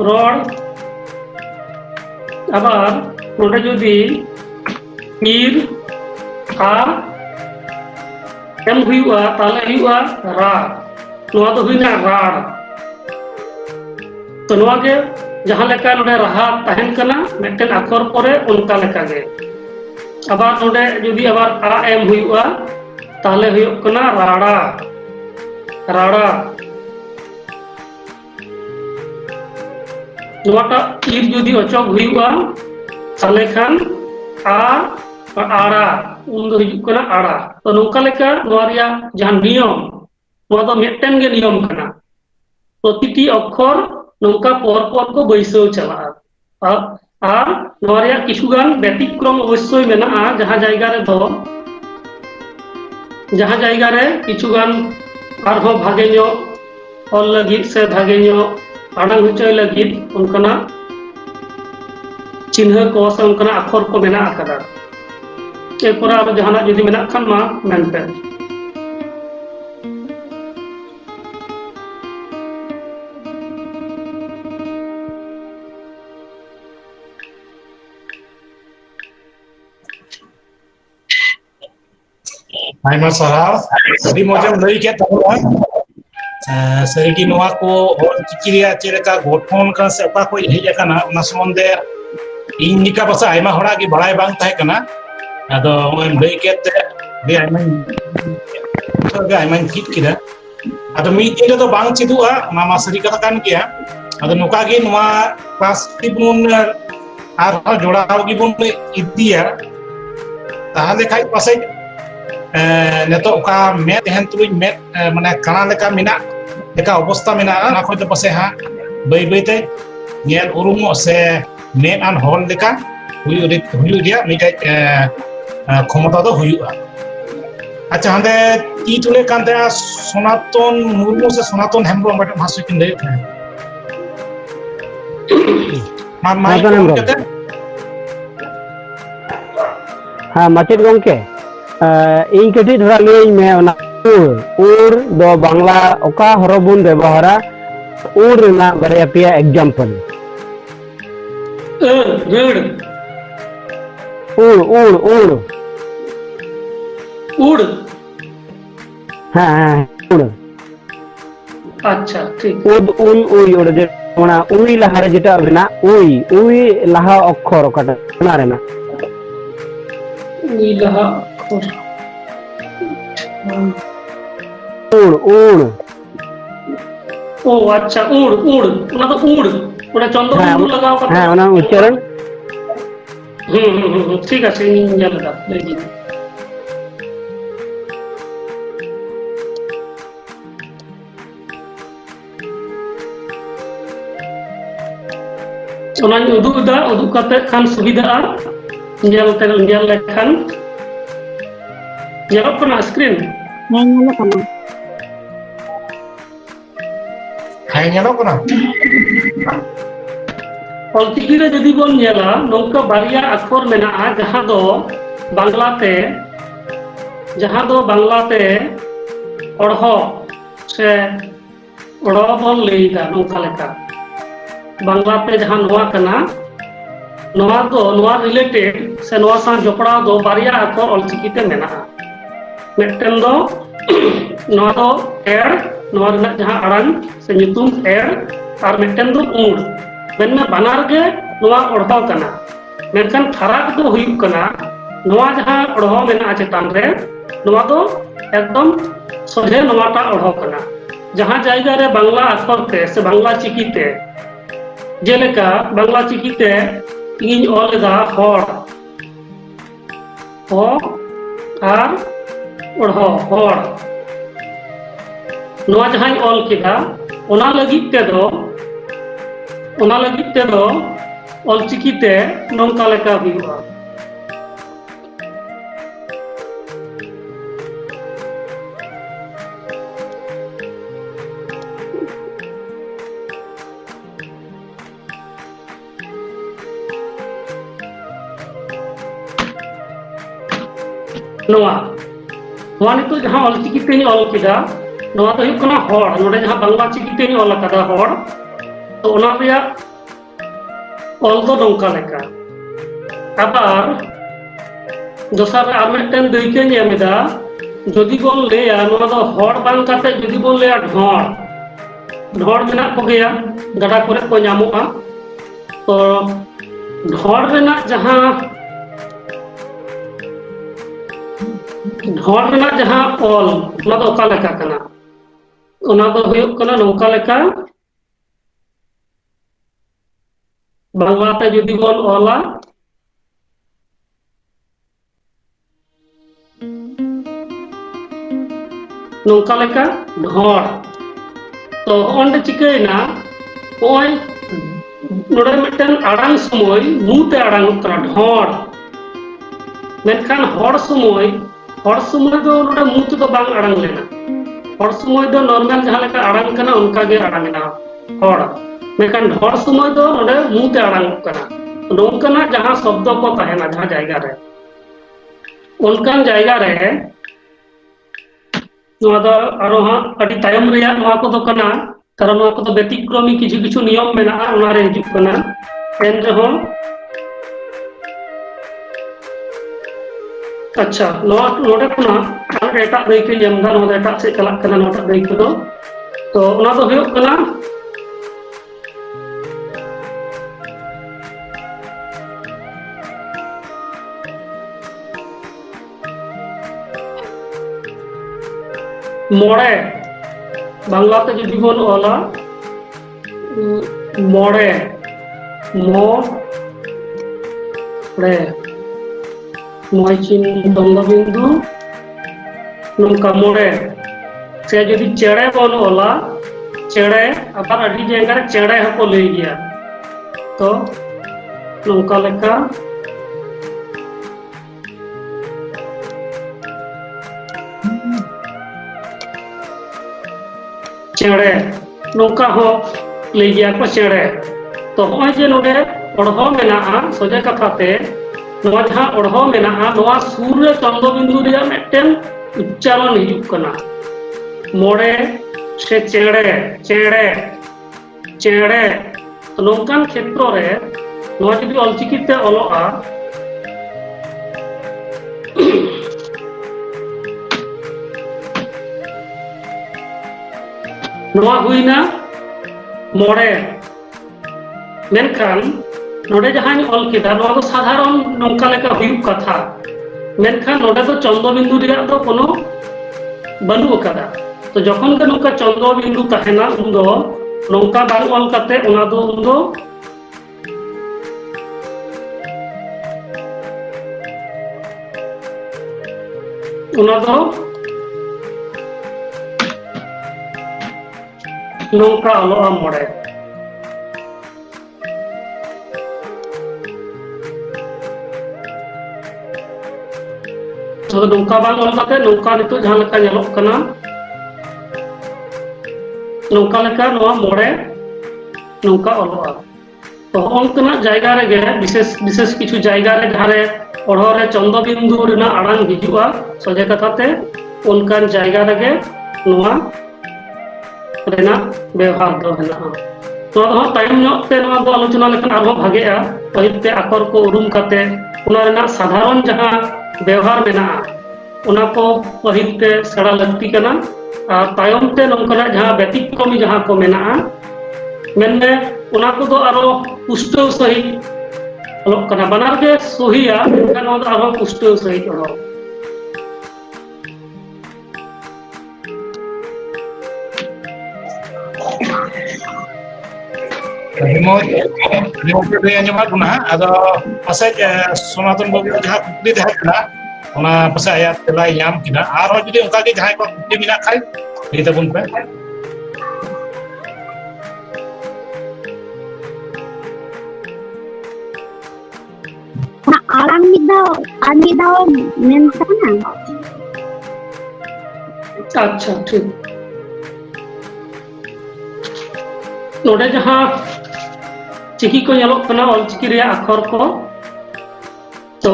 রড আবার নোডে যদি ইর আ এম হুইয়া তাহলে হুইয়া রা নোয়া তো হুইনা রাড তো নোয়া গে जहाँ लेका नोडे राहा तहन कना मेटन अक्षर परे उनका लेका गे आबार नोडे जुदी आबार आ एम हुआ ताले हुयुग कना राड़ा राड़ा नोटा इर जुदी अचक हुयुगा ताले खान आ आड़ा उन दो हुयुग कना आड़ा तो नोका लेका नोआ रिया जहां नियम नोआ दो मेटन गे नियम कना प्रतिटी अक्षर नोका पर पर को बैसो चला आ नोआ रिया किछुगान व्यतिक्रम अवश्य मेना जहां जायगा रे दो जहाँ जायगा रे किछुगान आरहो भागे नो ऑल लगित से भागे नो आड़ांग हुचय लगित उनकना चिन्ह को से उनकना अक्षर को मेना आकदा एरपर आरो जहाना जुदी मेना खान मा मेनते आयमा साराव अभी मौजम लई के तबला सरिगी नोआ को और चिकिरिया चेलेका गठन का से ओका को हेज अकाना ओना संबंधे इन निका बसा आयमा होड़ा की बड़ाई बांग ताहे कना आदो ओम लई के ते बे आयमा फिट किदा आदो मी दिन तो बांग चिदुआ ओना मा सरी कथा कान गया आदो नोका गे नोआ क्लास तिबुन आर जोड़ाव गी बुन इदिया ताहले खाइ पासे नेतो ओका मे तेहन तुई मे माने काना लेका मिना लेका अवस्था मिना ना खोय तो पासे हा बै बै ते नेल उरुमो से मेन आन हॉल लेका हुयु दिया मिटे क्षमता दो हुयुआ अच्छा हंदे ती तुले कांते सनातन मुर्मु से सनातन हेमब्रम बटे भाषु किन दे मा माई कते हां माचित गंके इन कटी थोड़ा लई में ओना उर दो बांग्ला ओका हरबुन व्यवहारा उर ना बारे पिया एग्जांपल रड़ उड़ उड़ उड़ उड़ हां उड़ अच्छा ठीक उद उन उई उड़ जे ओना उई लहारे जेटा बेना उई लहा अक्षर ओकाटा ना रेना उई लहा उड़ उड़ ও আচ্ছা, উড় উড়, ওনা তো উড়, ওটা চন্দ্রবিন্দু লাগাও কথা। হ্যাঁ ওনার উচ্চারণ ঠিক আছে, ইনি ᱧᱮᱞ ᱞᱮᱫᱟ ᱞᱟᱹᱭ ᱵᱤᱱ। ᱚᱱᱟᱧ ᱩᱫᱩᱜ ᱮᱫᱟ, ᱩᱫᱩᱜ ᱠᱟᱛᱮ ᱠᱷᱟᱱ ᱥᱩᱵᱤᱫᱷᱟᱜᱼᱟ ᱧᱮᱞ ᱞᱮᱠᱷᱟᱱ। ᱧᱮᱞᱚᱜ ᱠᱟᱱᱟ ᱥᱠᱨᱤᱱ? ᱦᱮᱸ ᱧᱮᱞᱚᱜ ᱠᱟᱱᱟ। ᱦᱮᱸ ᱧᱮᱞᱚᱜ ᱠᱟᱱᱟ। ᱚᱞᱪᱤᱠᱤ ᱨᱮ ᱡᱩᱫᱤ ᱵᱚᱱ ᱧᱮᱞᱟ ᱱᱚᱝᱠᱟ ᱵᱟᱨᱭᱟ ᱟᱠᱷᱚᱨ ᱢᱮᱱᱟᱜᱼᱟ ᱡᱟᱦᱟᱸ ᱫᱚ ᱵᱟᱝᱞᱟᱛᱮ ᱚᱲᱦᱚ ᱥᱮ ᱚᱲᱚ ᱵᱚᱱ ᱞᱟᱹᱭᱫᱟ ᱱᱚᱝᱠᱟ ᱞᱮᱠᱟ। বাংলাতে যাহা নোয়া কানা নোয়া রিলেটেড সে নোয়া সাথ জপড়াও দো বারিয়া আখর অলচিকিতে মেনাগা। মিদটেন দো নোয়া দো এর, নোয়া রেনাগ যাহা আড়াং সে nyutum এর, আর মিদটেন দো উড়। মেনমে বানার গে নোয়া অড়হো কানা। মেনখান ফারাক দো হুᱭᱩᱜ কানা নোয়া যাহা অড়হো মেনাগা চেতান রে নোয়া দো একদম সোজে নোয়াটা অড়হো কানা। যাহা জায়গা রে বাংলা আখরতে সে বাংলা চিকিতে যেলেকা বাংলা চিকিতে ইᱧ অল এদা হড়, হ আর অড়হো হড়। নোয়া যাহাই অল কেদা ওনা লাगित তেদো অলচিকিতে নংকা লেখা হুᱭᱩᱜᱼᱟ। নোয়া নিতো যাহা অলচিকিতে অল কেদা নোয়া তো হুᱭᱩᱜ ᱠᱟᱱᱟ হড়। নোডে যাহা বাংলা চিকিতে অল আকাদা হড়, তো ওনা রেয়াগ অল দো নংকা লেখা। আবার দোসার আর মিদটেন দইকেᱧ এম এদা, যদি বন লেয়া নোয়া দো হড় বাং কাতে যদি বন লেয়া ঢড়, ঢড় মেনাগ কোগেয়া গাডা করে কো ᱧᱟᱢᱚᱜᱼᱟ। তো ঢড় রেনাগ যাহা অল ওনা দো অকা লেখা কানা, ওনা দো হুᱭᱩᱜ ᱠᱟᱱᱟ নৌকা লেখা। বাংলাতে যদি বল অলা নৌকা লেখা ঢড়। তো অন্ডে চিকাইনা ওই নোডে মিদটেন আড়াং সময় মুতে আড়াং কানা ঢড়। মেনখান হড় সময় দো নোডে মুতে দো বাং আড়াং লেনা। হড় সময় দো নরমাল যাহা লেকা আড়াং কানা অনকা গে আড়াং না হড়। মেনখান ঢড় সময় দো নোডে মুতে আড়াং কানা। নংকানা যাহা শব্দ কো তাহেনা যাহা জায়গা রে অনকান জায়গা রে নোয়া দো আরো আডি তায়ম রেয়াগ নোয়া কো দো কানা, কারণ নোয়া কো দো ব্যতিক্রমী কিছু কিছু নিয়ম মেনাগা ওনা রে হিজুগ কানা। এন রেহো আচ্ছা নোডে কোনা আর এটা দেইকে এমদা নোডে এটা সে চালাক কানা নোটা দেইকে দো। তো ওনা দো হুᱭᱩᱜ কানা মড়ে। বাংলাতে যদি বন অলা মড়ে, মড়ে ময় চিহ্ন দ্বন্দ্ববিন্দু নৌকা মড়ে। সে যদি চেড়ে বন অলা চেড়ে, আবার আডি জায়গা রে চেড়ে হকো লই গিয়া। তো নৌকা লেখা চেড়ে, নৌকা হো লই গিয়া কো চেড়ে। তো হয় যে নোডে অড়হো মেনাগা সোজা কথাতে নোয়া যাহা অড়হো মেনাগা নোয়া সুর রে চন্দ্রবিন্দু রেয়াগ মিদটেন উচ্চারণ হিজুগ কানা। মড়ে সে চেড়ে চেড়ে চেড়ে। তো নংকান ক্ষেত্র রে নোয়া যদি অলচিকিতে অলগা নোয়া হুইনা মড়ে। মেনখান নোডে যাহানি অল কেদা নোয়া দো সাধারণ নংকা লেখা হুᱭᱩᱜ কথা। মেনখান নোডে দো চন্দ্রবিন্দু রেয়াগ দো কোনো বানু আকাদা। तो जखन के नौका चंद्र बिंदु तहना उन दो नौका बांग ऑल करते उना दो उन दो उना दो नौका अलोआ मोड़े तो नौका बांग ऑल करते नौका नितो जहां लेका ñeloक kana नौका लेका नोआ मोड़े नौका अलोआ तो onkanak जायगा रे विशेष विशेष किछु जायगा रे जहां रे पढ़ो रे चंद्र बिंदु रेना आड़ांग हिजुआ सोजे कथाते उनकान जायगा रे नोआ रेना व्यवहार दो हेना तो टाइम ñok te नोआ दो आलोचना लेखन आरो भागेआ पहिल ते आखर को उरुम काते उना रेना साधारण जहां व्यवहार मेना उना को पहिल ते सेड़ा लगती कना और तायम ते नोंकना जहां व्यतिक्रमी जहां को मेना मेनने उना को दो आरो पुष्टो सही अलोक कना बनार के सहिया एनखान नोआ दो आरो पुष्टो सही ओडो सनातन बाबू जहाँ कुकली तहना पास आया तेला नाम किना और जुदी उनका के जहाँ को कुकली मिना खाई लई तबन पे आराम मिदाव मेनता ना अच्छा ठीक नोडे जहां चिकी को ñeloक kana olchiki रे अक्षर को तो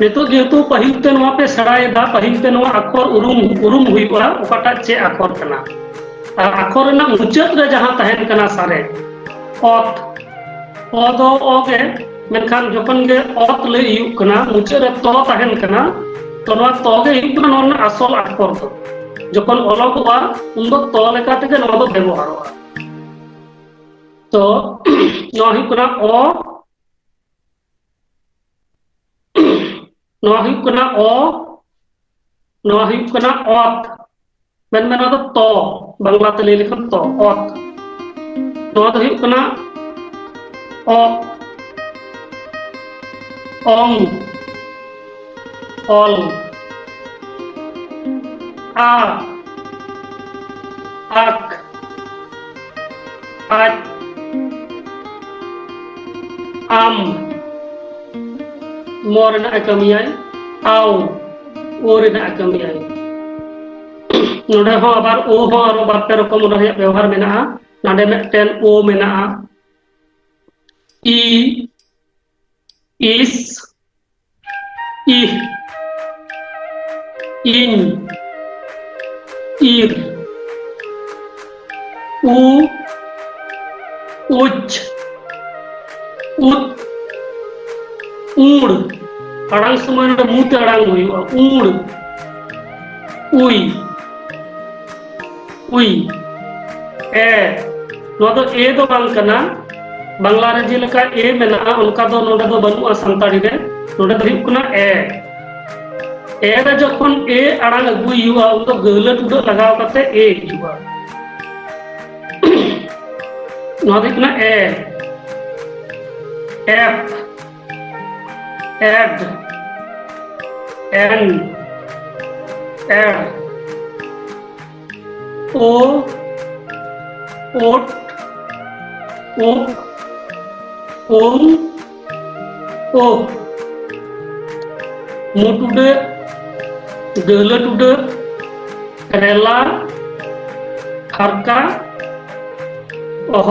नितो जेतु पहिल ते नोआ पे सड़ायदा पहिल ते नोआ अक्षर उरुम हुईबा ओकाटा चे अक्षर कना और अक्षर ना मुचाद रे जहां तहन कना सारे ओत ओदो ओगे मेनखान जखन गे ओत ले यु कना मुचाद रे तो तहन कना तो नोआ तो गे यु कना नोना असल अक्षर तो जखन ओलगोआ उन दो तो लेका तेगे नोआ दो व्यवहारवा तो नोआ हुई कना ओ नोआ हुई कना ओ नोआ हुई कना ओत मेन मेना दो तो बांग्ला ते ले लिखन तो ओत नोआ दो हुई कना ओ ओंग ऑल आ आक आज आम मोर ना कमियाय आव ओर ना कमियाय नोडे हो आबार ओ हो आरो बारपे रकम रे व्यवहार मेना नाडे मेटेन ओ मेना ई इस इ इन ईर उ उच उत उड़ अड़ांग समय मुते अड़ांग हुआ उड़ उई उई ए नो दो ए दो बांग कना बांग्ला रे जे लेका ए मेना उनका दो नोडे दो बनुआ संताड़ी रे नोडे दो हुकना ए रे जखन ए अड़ांग अगुई हुआ उन दो गलत उड़ लगाव कते ए हुआ नो देखना ए एफ एड एन एड ओ ओट ओक ओम ओ मोटुडे गलटुडे रेला हरका ओह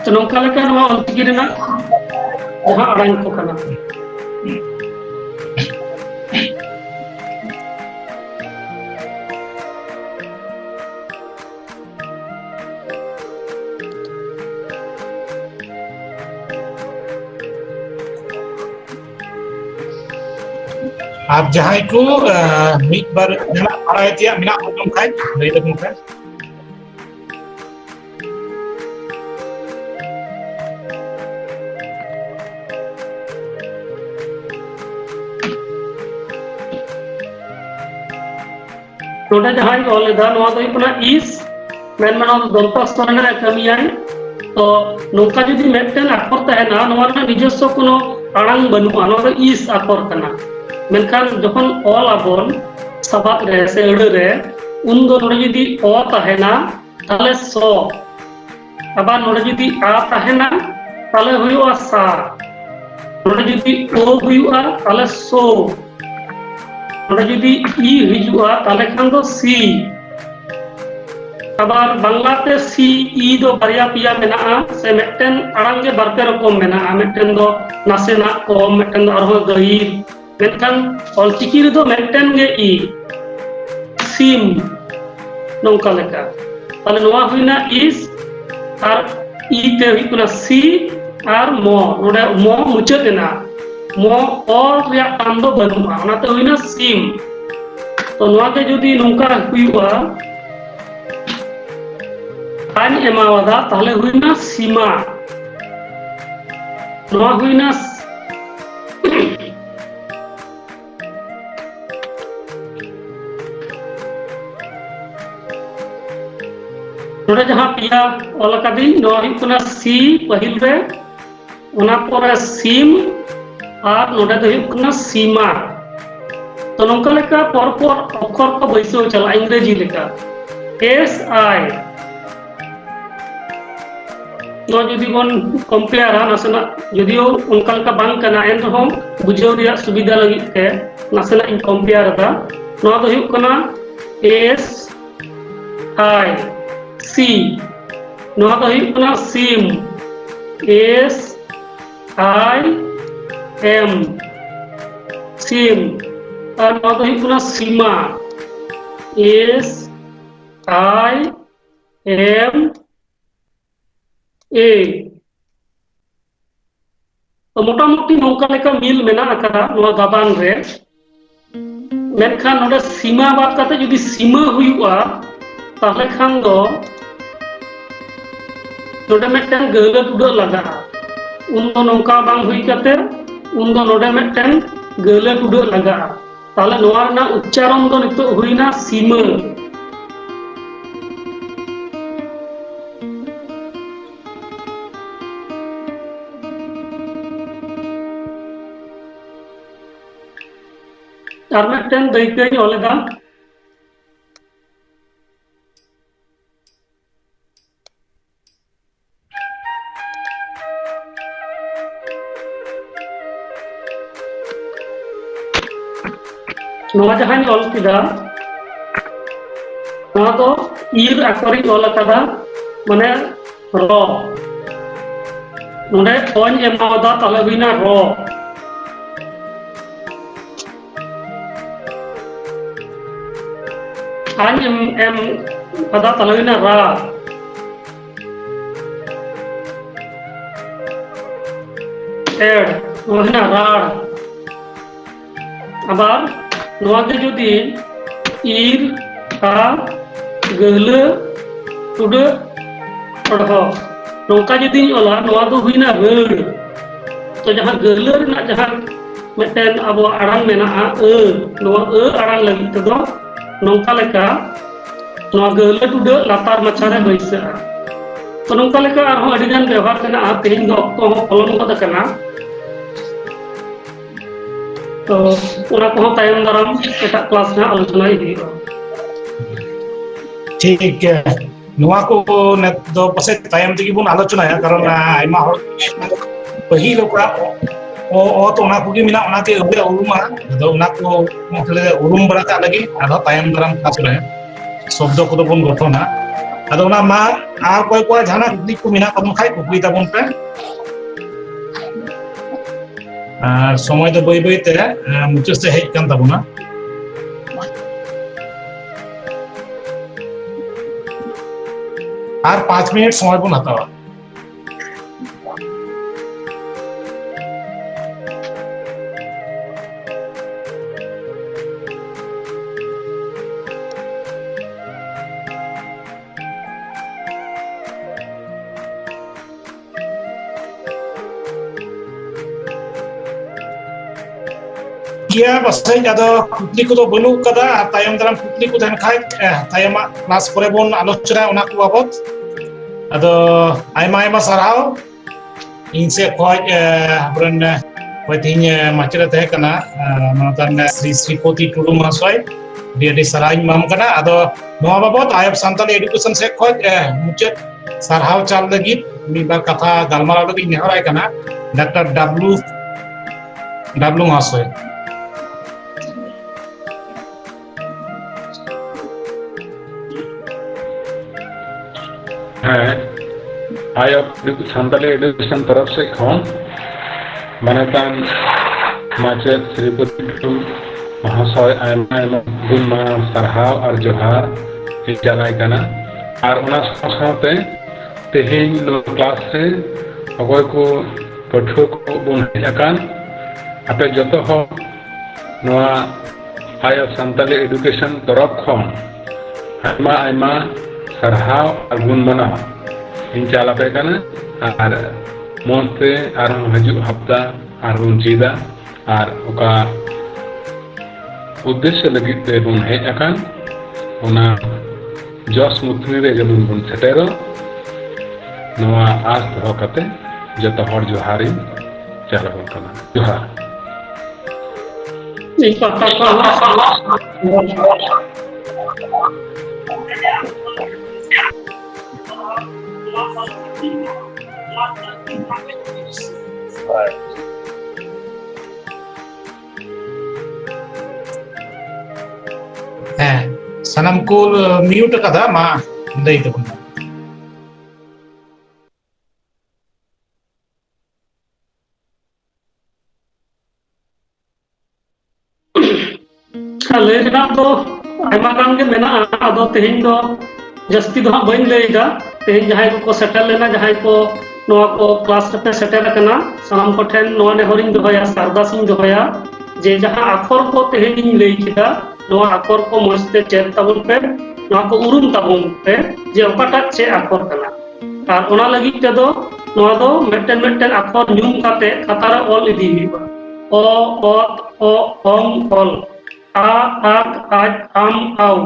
तो नौका लेका नवा अलचिकी रेना जहां अड़ांग को कना आप जहां को मिट बार जना पढ़ाई तिया मिना उदम खाय लई तबन पे नोडे जहां ऑल लेदा नोआ दो इकना इस मेन मानो दंत स्तरने कमियाय तो नोका जुदी मेटन अक्षर तहना नोआ ना निजस्व कोनो आड़ांग बनुआ नोआ दो इस अक्षर कना मेनखान जखन ऑल आबन सबाक रे से अड़ रे उन दो नोडे जुदी ओ तहना ताले सो अबार नोडे जुदी आ तहना ताले हुयुआ सा नोडे जुदी ओ हुयुआ ताले सो नोडे जुदी ई हिजुआ ताले खान दो सी अबार बांग्लाते सी ई दो बारिया पिया मेना से मेटन आड़ांग के बारपे रकम मेना मेटन दो नासेना कम मेटन दो अरहो गहीर मेनखान ऑलचिकी रे दो मेटन गे ई सिम नौका लेका ताले नोआ हुइना इस आर ई ते हुइना सी आर मो नोडे मो मुचादेना मो और रिया काम दो बनुआ ओनाते हुइना सिम तो नोआ के जुदी नौका हुइवा आन एमावादा ताले हुइना सीमा नोआ हुइना नोडे जहां पिया ऑल कदी नोआ हुइना सी पहिल रे ओना पोरे सिम और नोडे दो हुइना सीमा तो नौका लेका पर अक्षर को बैसो चला अंग्रेजी लेका एस आई नो जुदी बन कंपेयर नासेना जुदियो उनका लेका बांग कना एन रहो बुझाव रिया सुविधा लगी ते नासेना इन कंपेयर दा नो दो हुइक कना एस आई सी नो दो हुइक कना SIM S I am SIM और नो दो हुइक कना सीमा एस आई एम ए तो मोटामुटी नौका लेका मिल मेना अकदा नोआ गाबान रे मेनखान नोडे सीमा बात काते जुदी सीमा हुइवा ताहले खान दो नोडे मेटन गले टुडा लगा उन दो नौका बांग हुइ काते उन दो नोडे मेटन गले टुडा लगा ताहले नोआ रना उच्चारण दो नितो हुइना सीमा और मेटन दैकई ओलेदा नोआ जहां ऑल किदा नोआ तो ईर अक्षर ऑल कदा माने रो नोडे ओन एमादा ताले बिना रो आन M pada talawina ra ed nohina rar abar noa ge jodi ir ka geule tude padho nongka jodi ola noa do huina reur to jahan geule rena jahan meten abo arang mena noa arang lagi tedo nongka leka noa geule tude latar machare baisa तो नौका लेका आरहों अडिगान व्यवहार करना आप तेज दो octo हो follow को करना तो उना को तायम दाराम एटा क्लास में आलोचना ही ठीक है नुआ को ने दो पसे तायम तकी बुन आलोचना है कारण आइमा हर पहिल ओकरा ओ तो उना को गी मिना उना के उबे उरुमा दो उना को मतलब उरुम बरा का लगी आधा तायम दाराम क्लास में शब्द को तो बुन गठना अदो ना मा आ कोई को जाना कुकली को मिना तबन खाई कुकली तबन पे समय तो बई बई ते मुझे से हेज कान तबना आर 5 मिनट समय बन हतावा ᱜᱮᱭᱟ ᱵᱟᱥᱟᱭ ᱟᱫᱚ ᱠᱩᱠᱞᱤ ᱠᱚᱫᱚ ᱵᱟᱹᱱᱩᱜ ᱠᱟᱫᱟ ᱟᱨ ᱛᱟᱭᱚᱢ ᱫᱟᱨᱟᱢ ᱠᱩᱠᱞᱤ ᱠᱚ ᱛᱟᱦᱮᱱ ᱠᱷᱟᱡ ᱛᱟᱭᱚᱢᱟᱜ ᱠᱞᱟᱥ ᱠᱚᱨᱮ ᱵᱚᱱ ᱟᱞᱳᱪᱚᱱᱟ ᱚᱱᱟ ᱠᱚ ᱵᱟᱵᱚᱫ ᱟᱫᱚ ᱟᱭᱢᱟ ᱥᱟᱨᱦᱟᱣ ᱤᱧ ᱥᱮᱫ ᱠᱷᱚᱡ ᱟᱵᱚᱨᱮᱱ ᱚᱠᱚᱭ ᱛᱮᱦᱮᱧ ᱢᱟᱪᱮᱫ ᱮ ᱛᱟᱦᱮᱸ ᱠᱟᱱᱟ ᱢᱟᱱᱚᱛᱟᱱ ᱥᱨᱤ ᱥᱨᱤᱯᱚᱛᱤ ᱴᱩᱰᱩ ᱢᱚᱦᱟᱥᱚᱭ ᱟᱹᱰᱤ ᱥᱟᱨᱦᱟᱣ ᱤᱧ ᱮᱢᱟᱢ ᱠᱟᱱᱟ ᱟᱫᱚ ᱱᱚᱣᱟ ᱵᱟᱵᱚᱫ ᱟᱭᱚᱵ ᱥᱟᱱᱛᱟᱞᱤ ᱮᱰᱩᱠᱮᱥᱚᱱ ᱥᱮᱫ ᱠᱷᱚᱡ ᱢᱩᱪᱟᱹᱫ ᱥᱟᱨᱦᱟᱣ ᱪᱟᱞ ᱞᱟᱹᱜᱤᱫ ᱢᱤᱫᱵᱟᱨ ᱠᱟᱛᱷᱟ ᱜᱟᱞᱢᱟᱨᱟᱣ ᱞᱟᱹᱜᱤᱫ ᱱᱮᱦᱚᱨᱟᱭ ᱠᱟᱱᱟ ᱰᱟᱠᱛᱟᱨ ᱰᱟᱵᱞᱩ মহাশয়। হ্যাঁ আয়ব সান্তালি এডুকেশন তরফ से खौन मानतान माचेद श्रीपति टुडू महाशय आयमा गुणमान सारहाव और जोहार जानाय कना और उना साथे तेहेन क्लास से अगय को पठुआ को बन हेजाकान आपे जतो हो नोआ आयब सान्ताली एडुकेशन तरफ खौन आयमा सारहाव और गुणमाना इन चालापे कना और मोनते और हजू हफ्ता और बन चीदा और ओका उद्देश्य लगित ते बन हेज अकान ओना जस मुथनी रे जमन बन सेटेरो नोआ आस दो कते जतो हर जोहारी चालाबो कना जोहार sanam ko mute kada ma lay tabun लय रना तो आयमा गान के मेना आदो तेहिन दो जस्ती दो बन लैदा तेहिन जहां को सेटल लेना जहां को नोआ को क्लास पे सेटल करना साम को ठेन नोआ ने हरिन दोया सरदासिन दोया जे जहां अक्षर को तेहिन लय किदा नोआ अक्षर को मस्ते चेक तबन पे नोआ को उरुम तबन पे जे ओकाटा चे अक्षर कना और ओना लगी ते दो नोआ दो मेटन अक्षर न्यूम काते कतारा ऑल इदी हिबा ओ ओत ओ ओम ऑल आ आक आज आम आउ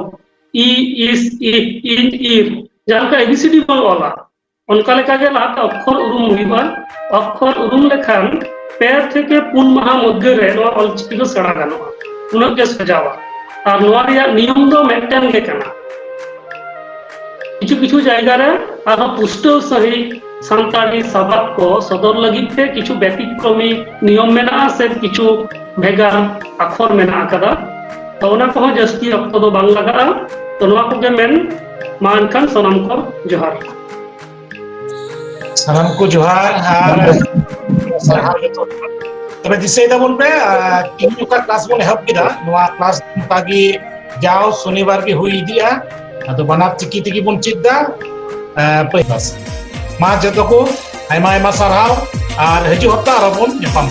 इ इस इ इन इर जहां का एबीसीडी बन वाला उनका लेका के लात अक्षर उरुम हुईबा अक्षर उरुम लेखान पेर থেকে 3 माह मध्य रे नो ऑलचिकी को सेड़ा गानो उनक के सजावा और नोआ रिया नियम दो मेंटेन के कना किछु जायगा रे आरो पुष्टो सही सान्ताली सभा को सदर लगी थे किछु व्यतिक्रमी नियम मेना से किछु भेगा अक्षर मेना कदा तो ओना को जस्ती अक्तो दो बांग लगा तो नोआ को के मेन मानखान सनम को जोहार sanam ko johar ar sarhau joto तबे दिसै दाबन पे तीन का क्लास बन हेल्प किदा नोआ क्लास तागी जाओ शनिवार के हुई दिया तो बनाब चिकी तिकी बन चिदा पहिलास मा जतो को आयमा सारहाव और हजू हफ्ता आरो बन जपाम